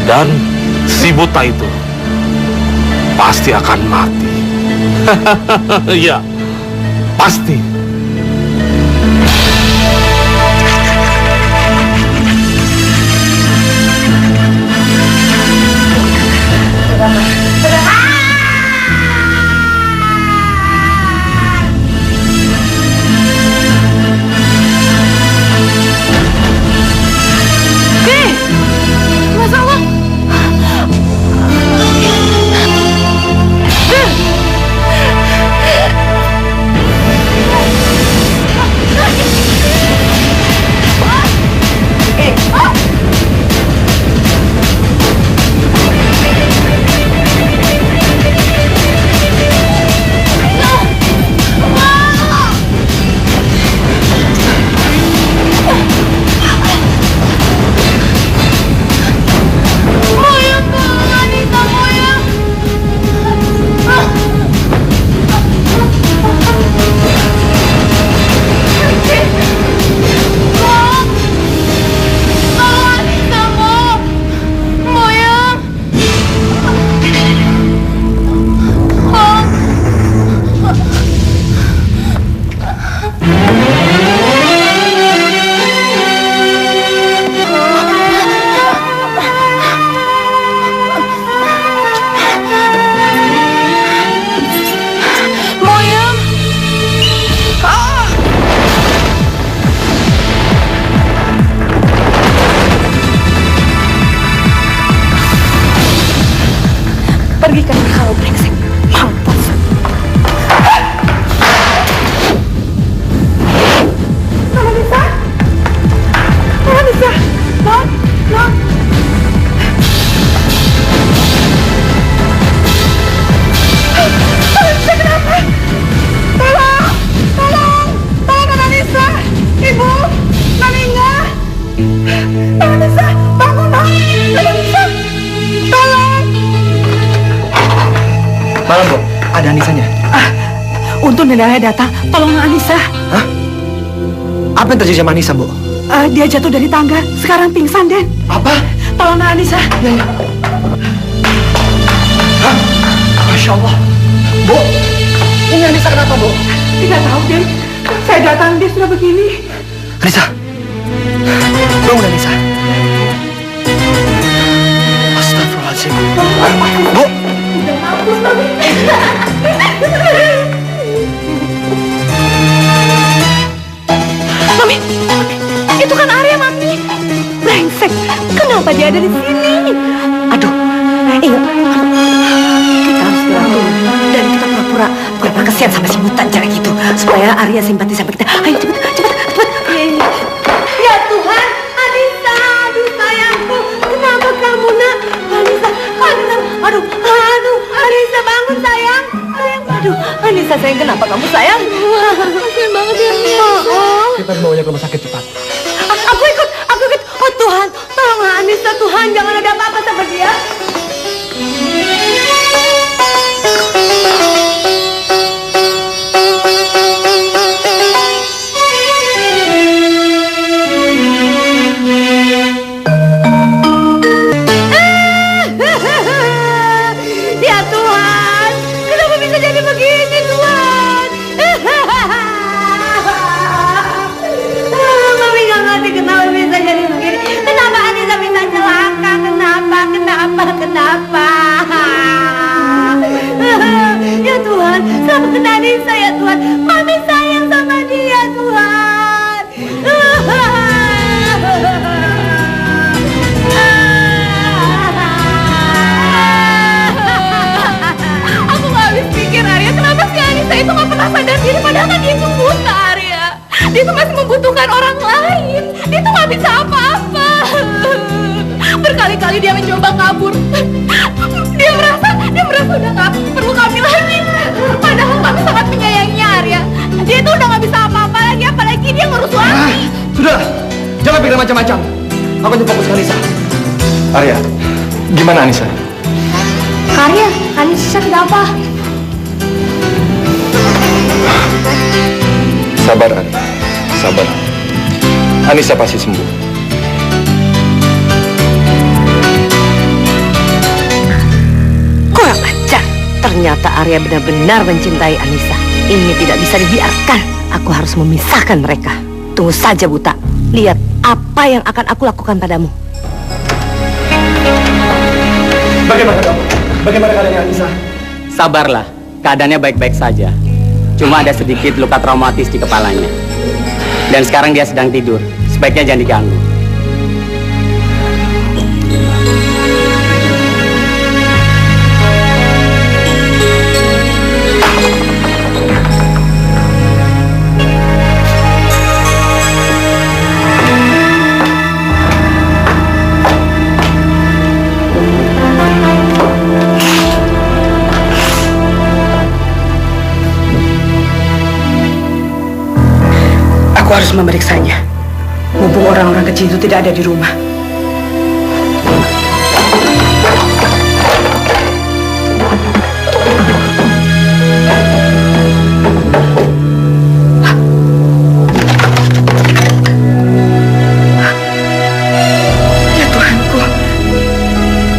Dan si buta itu pasti akan mati. Ya, pasti. ada Anisanya. Untung dan Arya datang, tolong Anissa. Hah? Apa yang terjadi sama Anissa, Bu? Dia jatuh dari tangga, sekarang pingsan, Den. Apa? Tolong Anissa. Ya, ya. Hah? Masya Allah. Bu, ini Anissa kenapa, Bu? Tidak tahu, Den. Saya datang, dia sudah begini. Anissa. Bangun, Anissa. Astagfirullahaladzim. Bu. Mami, itu kan Arya, Mami. Brengsek, kenapa dia ada di sini? Aduh, ingat, kita harus gerak dulu dan kita pura-pura kesian sama si buta jelek itu supaya Arya simpati sama kita. Ayo cepet. Ya Tuhan, Anissa, aduh sayangku, kenapa kamu nak? Anissa, aduh, Anissa bangun sayang. Aduh, Anissa sayang, kenapa kamu sayang? Kasian banget ya, maaf. Kita bawanya ke rumah sakit cepat. Aku ikut. Oh Tuhan, tolonglah Anissa Tuhan, jangan ada apa-apa sama dia. Ya Tuhan, kenapa bisa jadi begini Tuhan? Mami gak ngerti kenapa bisa jadi begini. Kenapa Anissa bisa celaka? Kenapa? Ya Tuhan, selamatkan Anissa ya Tuhan. Mami sayang sama dia Tuhan. Aku gak habis pikir Arya, kenapa si Anissa itu gak pernah sadar diri padahal kan dia itu buta Arya. Dia tuh masih membutuhkan orang lain. Dia tuh gak bisa apa-apa. Berkali-kali dia mencoba kabur. Dia merasa udah gak perlu kami lagi. Padahal kami sangat menyayanginya Arya. Dia tuh udah gak bisa apa-apa lagi, apalagi dia ngurus Wati. Sudah, jangan pikir macam-macam. Aku hanya fokus ke Anissa. Arya, gimana Anissa? Arya, Anissa kenapa? Sabar, Arya. Sabar. Anissa pasti sembuh. Kurang ajar. Ternyata Arya benar-benar mencintai Anissa. Ini tidak bisa dibiarkan. Aku harus memisahkan mereka. Tunggu saja, buta. Lihat apa yang akan aku lakukan padamu. Bagaimana kamu? Bagaimana keadaannya Anissa? Sabarlah, keadaannya baik-baik saja. Cuma ada sedikit luka traumatis di kepalanya. Dan sekarang dia sedang tidur. Sebaiknya jangan diganggu. Aku harus memeriksanya. Mumpung orang-orang kecil itu tidak ada di rumah. Ya Tuhanku,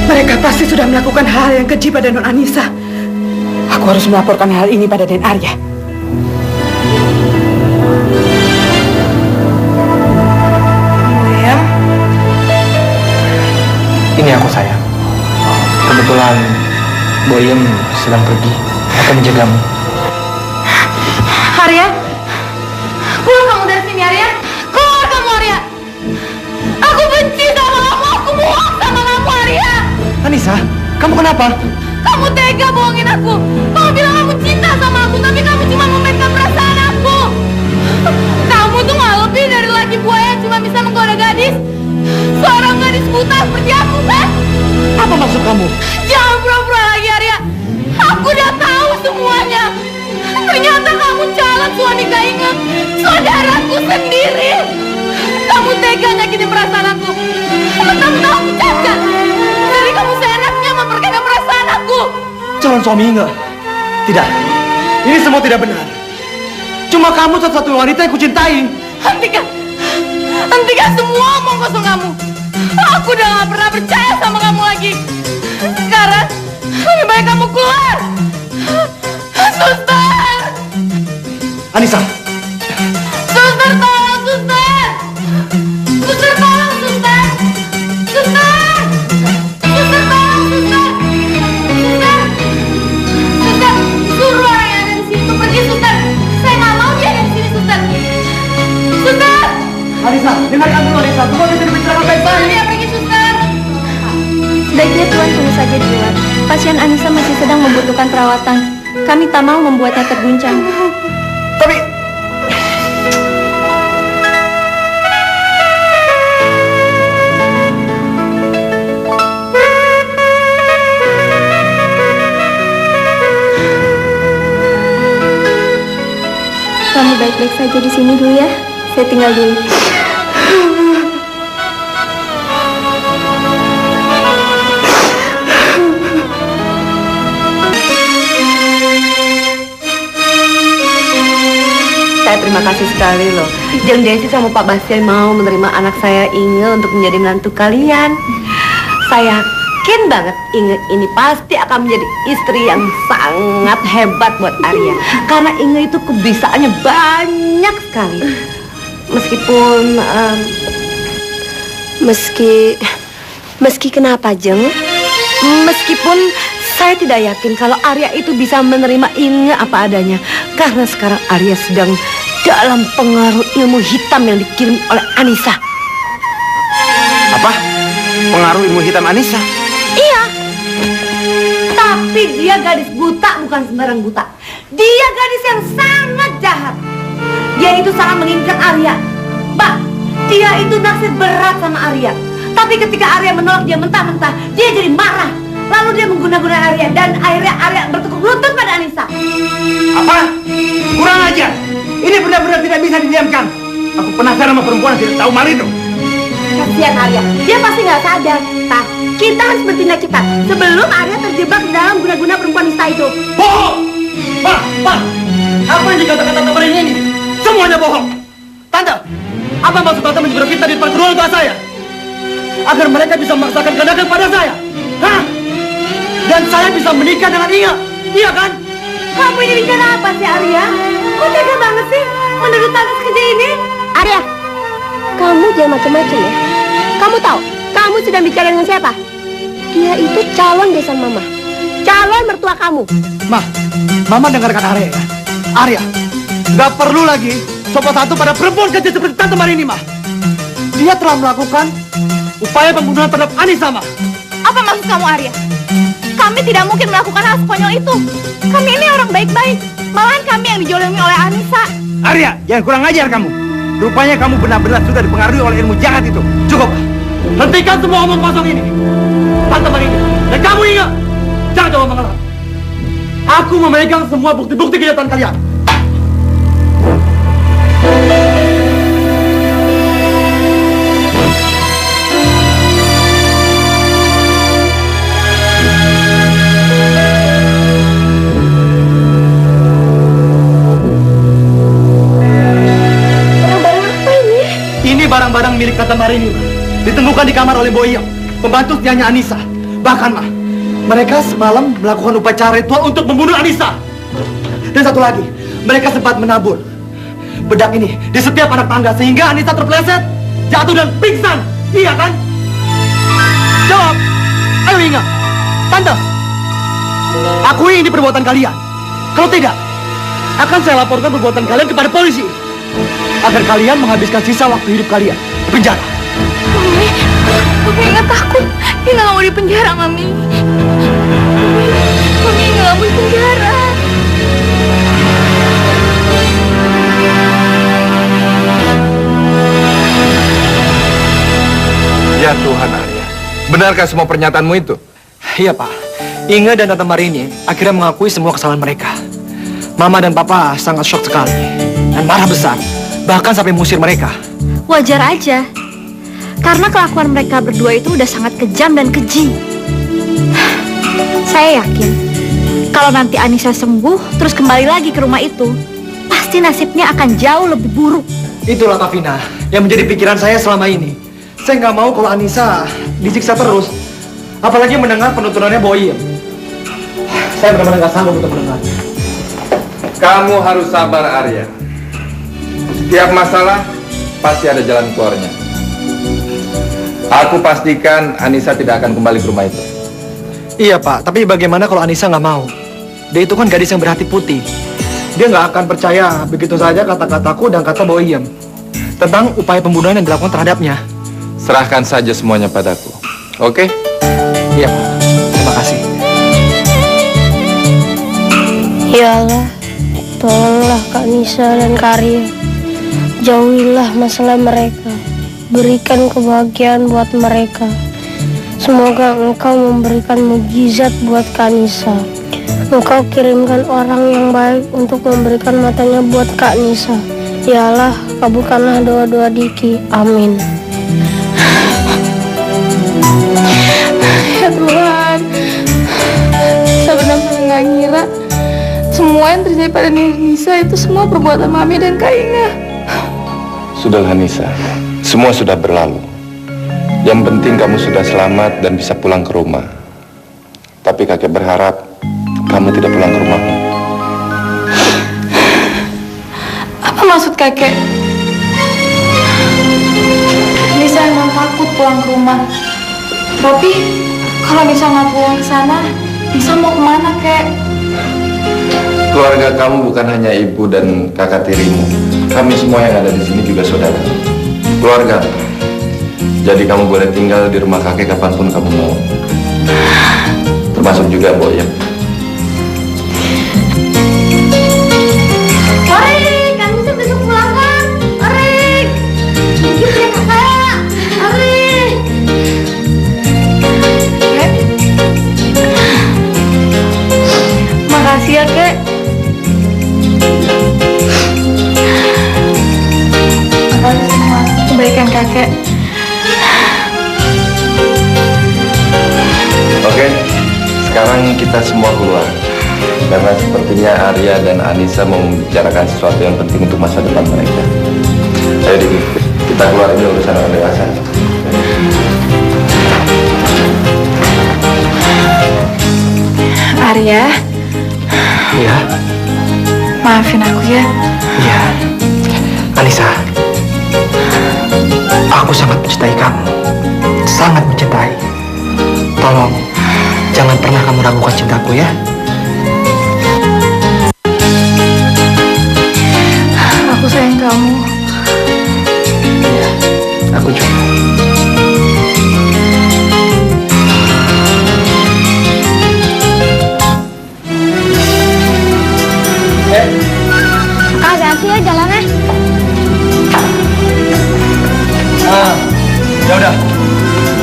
mereka pasti sudah melakukan hal yang keji pada Non Anissa. Aku harus melaporkan hal ini pada Den Arya. Ini aku sayang. Kebetulan Boyem sedang pergi. Akan menjagamu. Arya, keluar kamu dari sini Arya. Keluar kamu Arya. Aku benci sama kamu. Aku muak sama kamu Arya. Anissa, kamu kenapa? Kamu tega bohongin aku. Kamu bilang kamu cinta sama aku, tapi kamu cuma memainkan perasaan aku. Kamu tuh gak lebih dari laki buaya yang cuma bisa menggoda gadis. Seorang gadis buta seperti aku, kan? Apa maksud kamu? Jangan pura-pura lagi, Arya. Aku udah tahu semuanya. Ternyata kamu calon suami gak ingat. Saudaraku sendiri. Kamu tega nyakitin perasaan aku. Kamu tahu aku jaga. Jadi kamu seenaknya memperkaya perasaan aku. Calon suami enggak? Tidak. Ini semua tidak benar. Cuma kamu satu-satunya wanita yang kucintai. Hentikan! Hentikan semua omong kosong kamu. Aku udah gak pernah percaya sama kamu lagi. Sekarang, lebih baik kamu keluar. Suster! Anissa. Suster, tolong, suster! Suster, tolong, suster! Suster! Suster, tolong, suster! Suster! Suster, suruh orang yang ada di sini untuk pergi, suster! Saya nggak mau dia ada di sini, suster! Suster! Anissa, dengarkan dulu Anissa. Semua bisa dibicarakan baik-baik. Suruh dia pergi, suster! Sebaiknya Tuan tunggu saja di luar. Pasien Anissa masih sedang membutuhkan perawatan. Kami tak mau membuatnya terguncang. Tapi... Kamu baik-baik saja di sini dulu ya. Saya tinggal dulu. Saya terima kasih sekali loh. Jeng Desi sama Pak Basir mau menerima anak saya Inge untuk menjadi menantu kalian. Saya yakin banget Inge ini pasti akan menjadi istri yang sangat hebat buat Arya. Karena Inge itu kebisaannya banyak sekali. Meskipun Meski kenapa, Jeng? meskipun saya tidak yakin kalau Arya itu bisa menerima Inge apa adanya. Karena sekarang Arya sedang dalam pengaruh ilmu hitam yang dikirim oleh Anissa. Apa? Pengaruh ilmu hitam Anissa? Iya. Tapi dia gadis buta, bukan sembarang buta. Dia gadis yang sangat jahat. Dia itu sangat menginginkan Arya. Mbak, dia itu naksir berat sama Arya. Tapi ketika Arya menolak dia mentah-mentah, dia jadi marah. Lalu dia mengguna-guna Arya dan akhirnya Arya bertekuk lutut pada Anissa. Apa? Kurang ajar. Ini benar-benar tidak bisa didiamkan. Aku penasaran sama perempuan yang tidak tahu malu itu. Kasihan Arya, dia pasti nggak sadar. Nah, kita harus bertindak cepat sebelum Arya terjebak dalam guna-guna perempuan nista itu. Bohong! Pak! Apa yang dikatakan Tante Marini ini? Semuanya bohong! Tante, apa maksud Tante menyebar fitnah di depan kedua orang tua saya? Agar mereka bisa memaksakan kehendak pada saya? Hah? Dan saya bisa menikah dengan Inge? Iya kan? Kamu ini bicara apa sih Arya? Kok tega banget sih menurut Tante sekejap ini? Arya, kamu jangan macam-macam ya. Kamu tahu, kamu sedang bicara dengan siapa? Dia itu calon besan Mama. Calon mertua kamu. Mama dengarkan Arya ya. Arya, nggak perlu lagi sopan satu pada perempuan kecil seperti Tante Marini, Ma. Dia telah melakukan upaya pembunuhan terhadap Anissa, Ma. Apa maksud kamu, Arya? Kami tidak mungkin melakukan hal sekonyol itu. Kami ini orang baik-baik. Malahan kami yang dijolimi oleh Anissa. Arya, jangan kurang ajar kamu. Rupanya kamu benar-benar sudah dipengaruhi oleh ilmu jahat itu. Cukup. Hentikan semua omong kosong ini. Tante Marini, dan kamu ingat, jangan coba mengelak. Aku memegang semua bukti-bukti kejahatan kalian. Barang-barang milik Tante Marini, ditemukan di kamar oleh Boyong, pembantu setianya Anissa. Bahkan, Ma, mereka semalam melakukan upacara ritual untuk membunuh Anissa. Dan satu lagi, mereka sempat menabur bedak ini di setiap anak tangga sehingga Anissa terpeleset, jatuh dan pingsan. Iya kan? Jawab. Ayo ingat, Tante. Akui ini perbuatan kalian. Kalau tidak, akan saya laporkan perbuatan kalian kepada polisi. Agar kalian menghabiskan sisa waktu hidup kalian di penjara. Mami nggak takut. Dia nggak mau di penjara, Mami. Mami nggak mau di penjara. Ya Tuhan, Arya. Benarkah semua pernyataanmu itu? Iya, Pak. Inge dan Tante Marini akhirnya mengakui semua kesalahan mereka. Mama dan Papa sangat shock sekali dan marah besar. Bahkan sampai mengusir mereka. Wajar aja. Karena kelakuan mereka berdua itu udah sangat kejam dan keji. Saya yakin Kalau nanti Anissa sembuh, terus kembali lagi ke rumah itu, pasti nasibnya akan jauh lebih buruk. Itulah Kak Vina yang menjadi pikiran saya selama ini. Saya nggak mau kalau Anissa disiksa terus, apalagi mendengar penuturannya Boyem. Saya benar-benar nggak sanggup untuk mendengar. Kamu harus sabar, Arya. Setiap masalah pasti ada jalan keluarnya. Aku pastikan Anissa tidak akan kembali ke rumah itu. Iya Pak, tapi bagaimana kalau Anissa nggak mau? Dia itu kan gadis yang berhati putih. Dia nggak akan percaya begitu saja kata-kataku dan kata Boyem tentang upaya pembunuhan yang dilakukan terhadapnya. Serahkan saja semuanya padaku. Oke? Iya Pak, terima kasih. Ya Allah, tolonglah Kak Nisa dan Kak Arya. Jauhilah masalah mereka. Berikan kebahagiaan buat mereka. Semoga Engkau memberikan mukjizat buat Kak Nisa. Engkau kirimkan orang yang baik untuk memberikan matanya buat Kak Nisa. Ya Allah, kabulkanlah doa-doa Diki. Amin. Ya Tuhan, saya benar-benar nggak ngira semua yang terjadi pada Nisa itu semua perbuatan Mami dan Kak Inga. Sudahlah Nisa, semua sudah berlalu. Yang penting kamu sudah selamat dan bisa pulang ke rumah. Tapi kakek berharap kamu tidak pulang ke rumahmu. Apa maksud kakek? Nisa emang takut pulang ke rumah. Tapi kalau Nisa nggak pulang ke sana, Nisa mau kemana, kek? Keluarga kamu bukan hanya ibu dan kakak tirimu. Kami semua yang ada di sini juga saudara. Keluarga. Jadi kamu boleh tinggal di rumah kakek kapanpun kamu mau. Termasuk juga Boyem. Arik, kami bisa besok pulang kan? Arik, dikit ya kakak. Arik. Makasih ya, kek. Makasih semua kebaikan kakek. Oke, sekarang kita semua keluar. Karena sepertinya Arya dan Anissa mau membicarakan sesuatu yang penting untuk masa depan mereka. Ayo Diki, kita keluar, ini urusan orang dewasa. Arya, Iya, maafin aku ya. iya. Anissa, aku sangat mencintai kamu. Sangat mencintai. Tolong, jangan pernah kamu ragukan cintaku ya. Aku sayang kamu. Iya, aku juga. Hati-hati ya jalannya. Ya udah,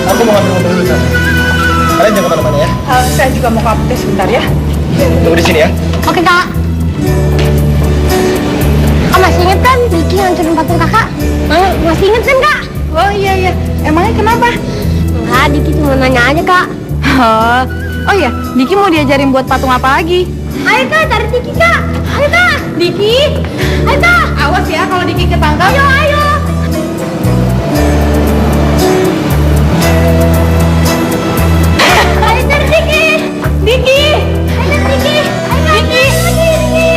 aku mau ngambil mobil dulu sana. Kalian jangan kemana-mana ya. Saya juga mau ke apotek sebentar ya. Tunggu di sini ya. Oke, Kak. Masih inget kan Diki ngancurin patung kakak? Masih inget kan, Kak? Oh iya. Emangnya kenapa? Enggak, Diki cuma nanya aja, Kak. Oh iya, Diki mau diajarin buat patung apa lagi? Ayo, Kak, tarik Diki, Kak. Ayo, Kak. Diki. Ayo, Kak. Awas ya kalau Diki ketangkap. Ayo. Ayo, tarik Diki. Diki. Ayo, tarik Diki. Ayo, Diki. Diki.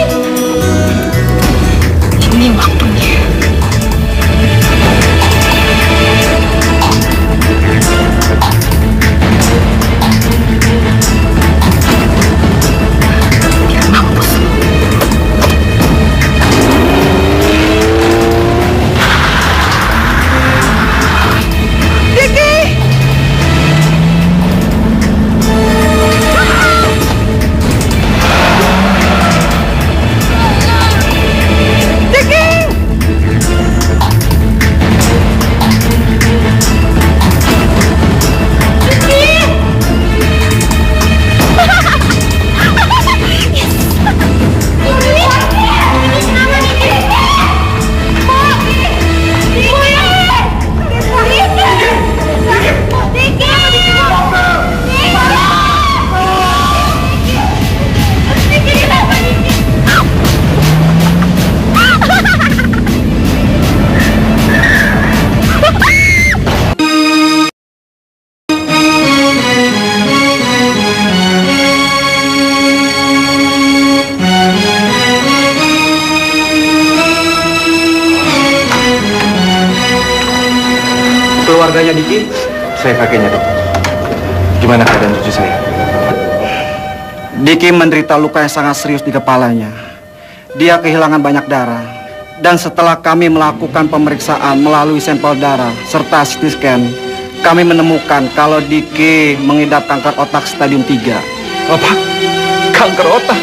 Ini waktunya. Diki! keluarganya Diki? Saya kakeknya, Dok. Gimana keadaan cucu saya? Diki menderita luka yang sangat serius di kepalanya. Dia kehilangan banyak darah. Dan setelah kami melakukan pemeriksaan melalui sampel darah serta CT scan, kami menemukan kalau Diki mengidap kanker otak stadium 3. Apa? Kanker otak?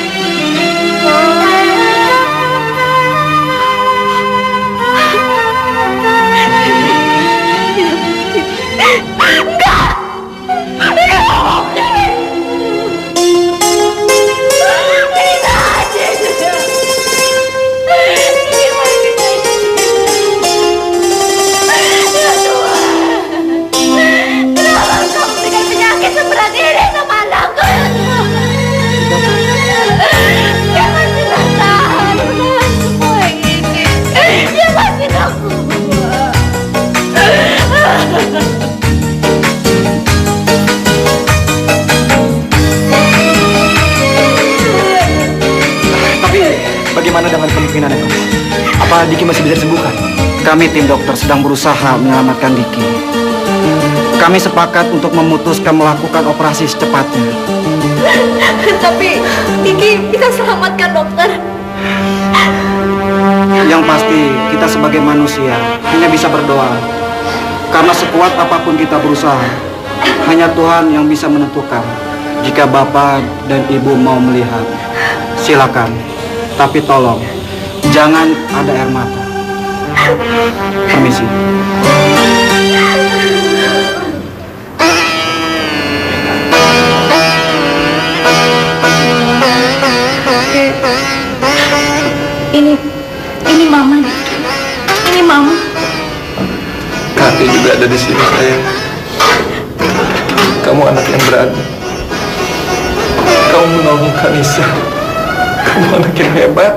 Bagaimana dengan kemungkinan itu? Apa Diki masih bisa disembuhkan? Kami tim dokter sedang berusaha menyelamatkan Diki. Kami sepakat untuk memutuskan melakukan operasi secepatnya. Tapi Diki bisa selamatkan, dokter. Yang pasti kita sebagai manusia hanya bisa berdoa. Karena sekuat apapun kita berusaha, hanya Tuhan yang bisa menentukan. Jika Bapak dan Ibu mau melihat, silakan. Tapi tolong, jangan ada air mata. Permisi. Ini Mama. Ini Mama. Kakek juga ada di sini, sayang. Kamu anak yang berani. Kamu menolong Kanisa. Kamu anak yang hebat.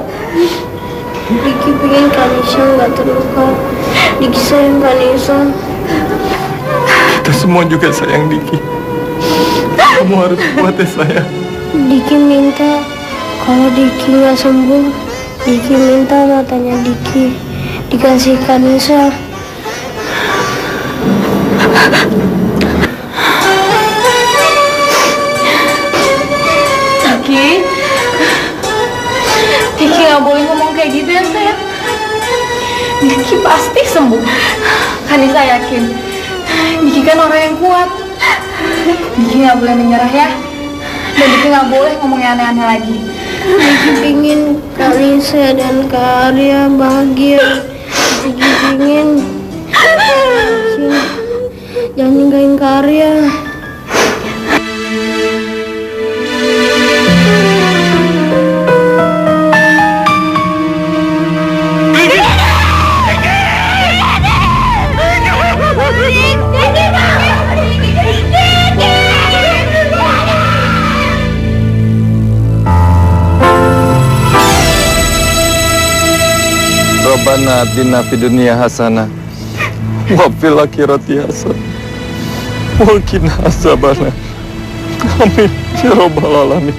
Diki pengen Kanisa nggak terluka. Diki sayang Kanisa. Kita semua juga sayang Diki. Kamu harus kuat ya, sayang. Diki minta kalau Diki nggak sembuh, Diki minta matanya Diki dikasih Kanisa. Diki nggak boleh ngomong kayak gitu ya, sayang. Diki pasti sembuh. Kanisa yakin. Diki kan orang yang kuat. Diki nggak boleh menyerah ya. Dan Diki nggak boleh ngomong yang aneh-aneh lagi. Diki pingin Kanisa dan Kak Arya bahagia. Diki pingin jangan ninggalin Kak Arya. Rabbana atina fid dunya hasanah wa fil akhirati hasanah wa qina azabannar. Amin ya rabbal alamin.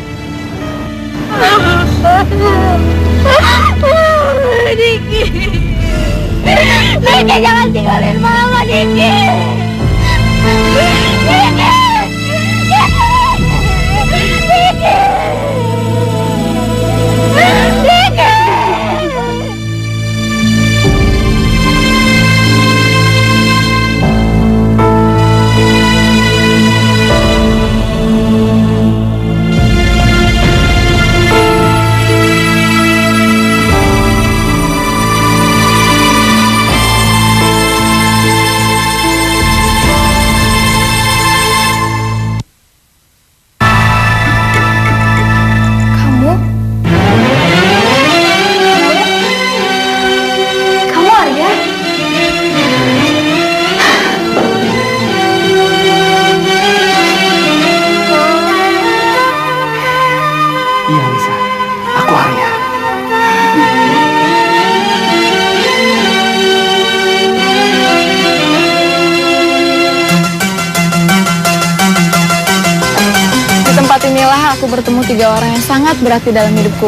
Diki. Diki jangan tinggalin Mama, Diki. Diki. Aku bertemu 3 orang yang sangat berarti dalam hidupku.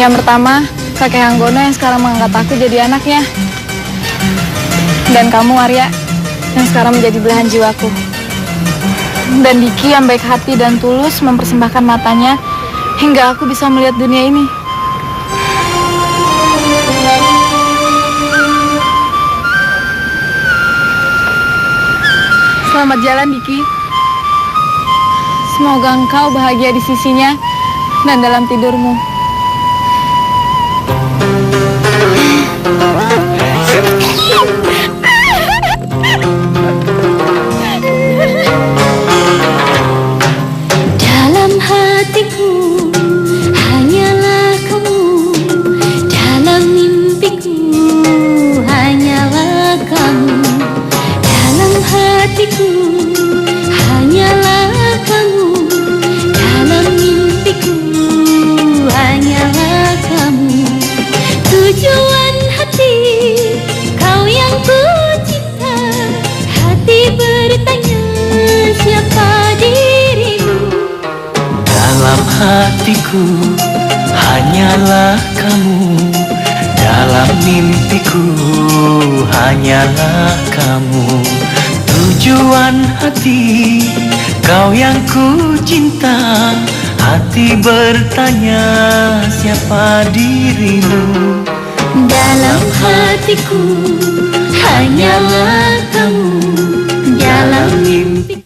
Yang pertama, kakek Anggono yang sekarang mengangkat aku jadi anaknya. Dan kamu, Arya, yang sekarang menjadi belahan jiwaku. Dan Diki yang baik hati dan tulus mempersembahkan matanya hingga aku bisa melihat dunia ini. Selamat jalan, Diki. Semoga engkau bahagia di sisinya dan dalam tidurmu. Dalam hatiku hanyalah kamu, dalam mimpiku hanyalah kamu, dalam hatiku hanyalah kamu, dalam mimpiku hanyalah kamu. Tujuan hati kau yang ku cinta, hati bertanya siapa dirimu. Dalam hatiku hanyalah kamu, dalam mimpiku hanyalah kamu. Tujuan hati kau yang ku cinta, hati bertanya siapa dirimu. Dalam hatiku hanyalah kamu, dalam mimpiku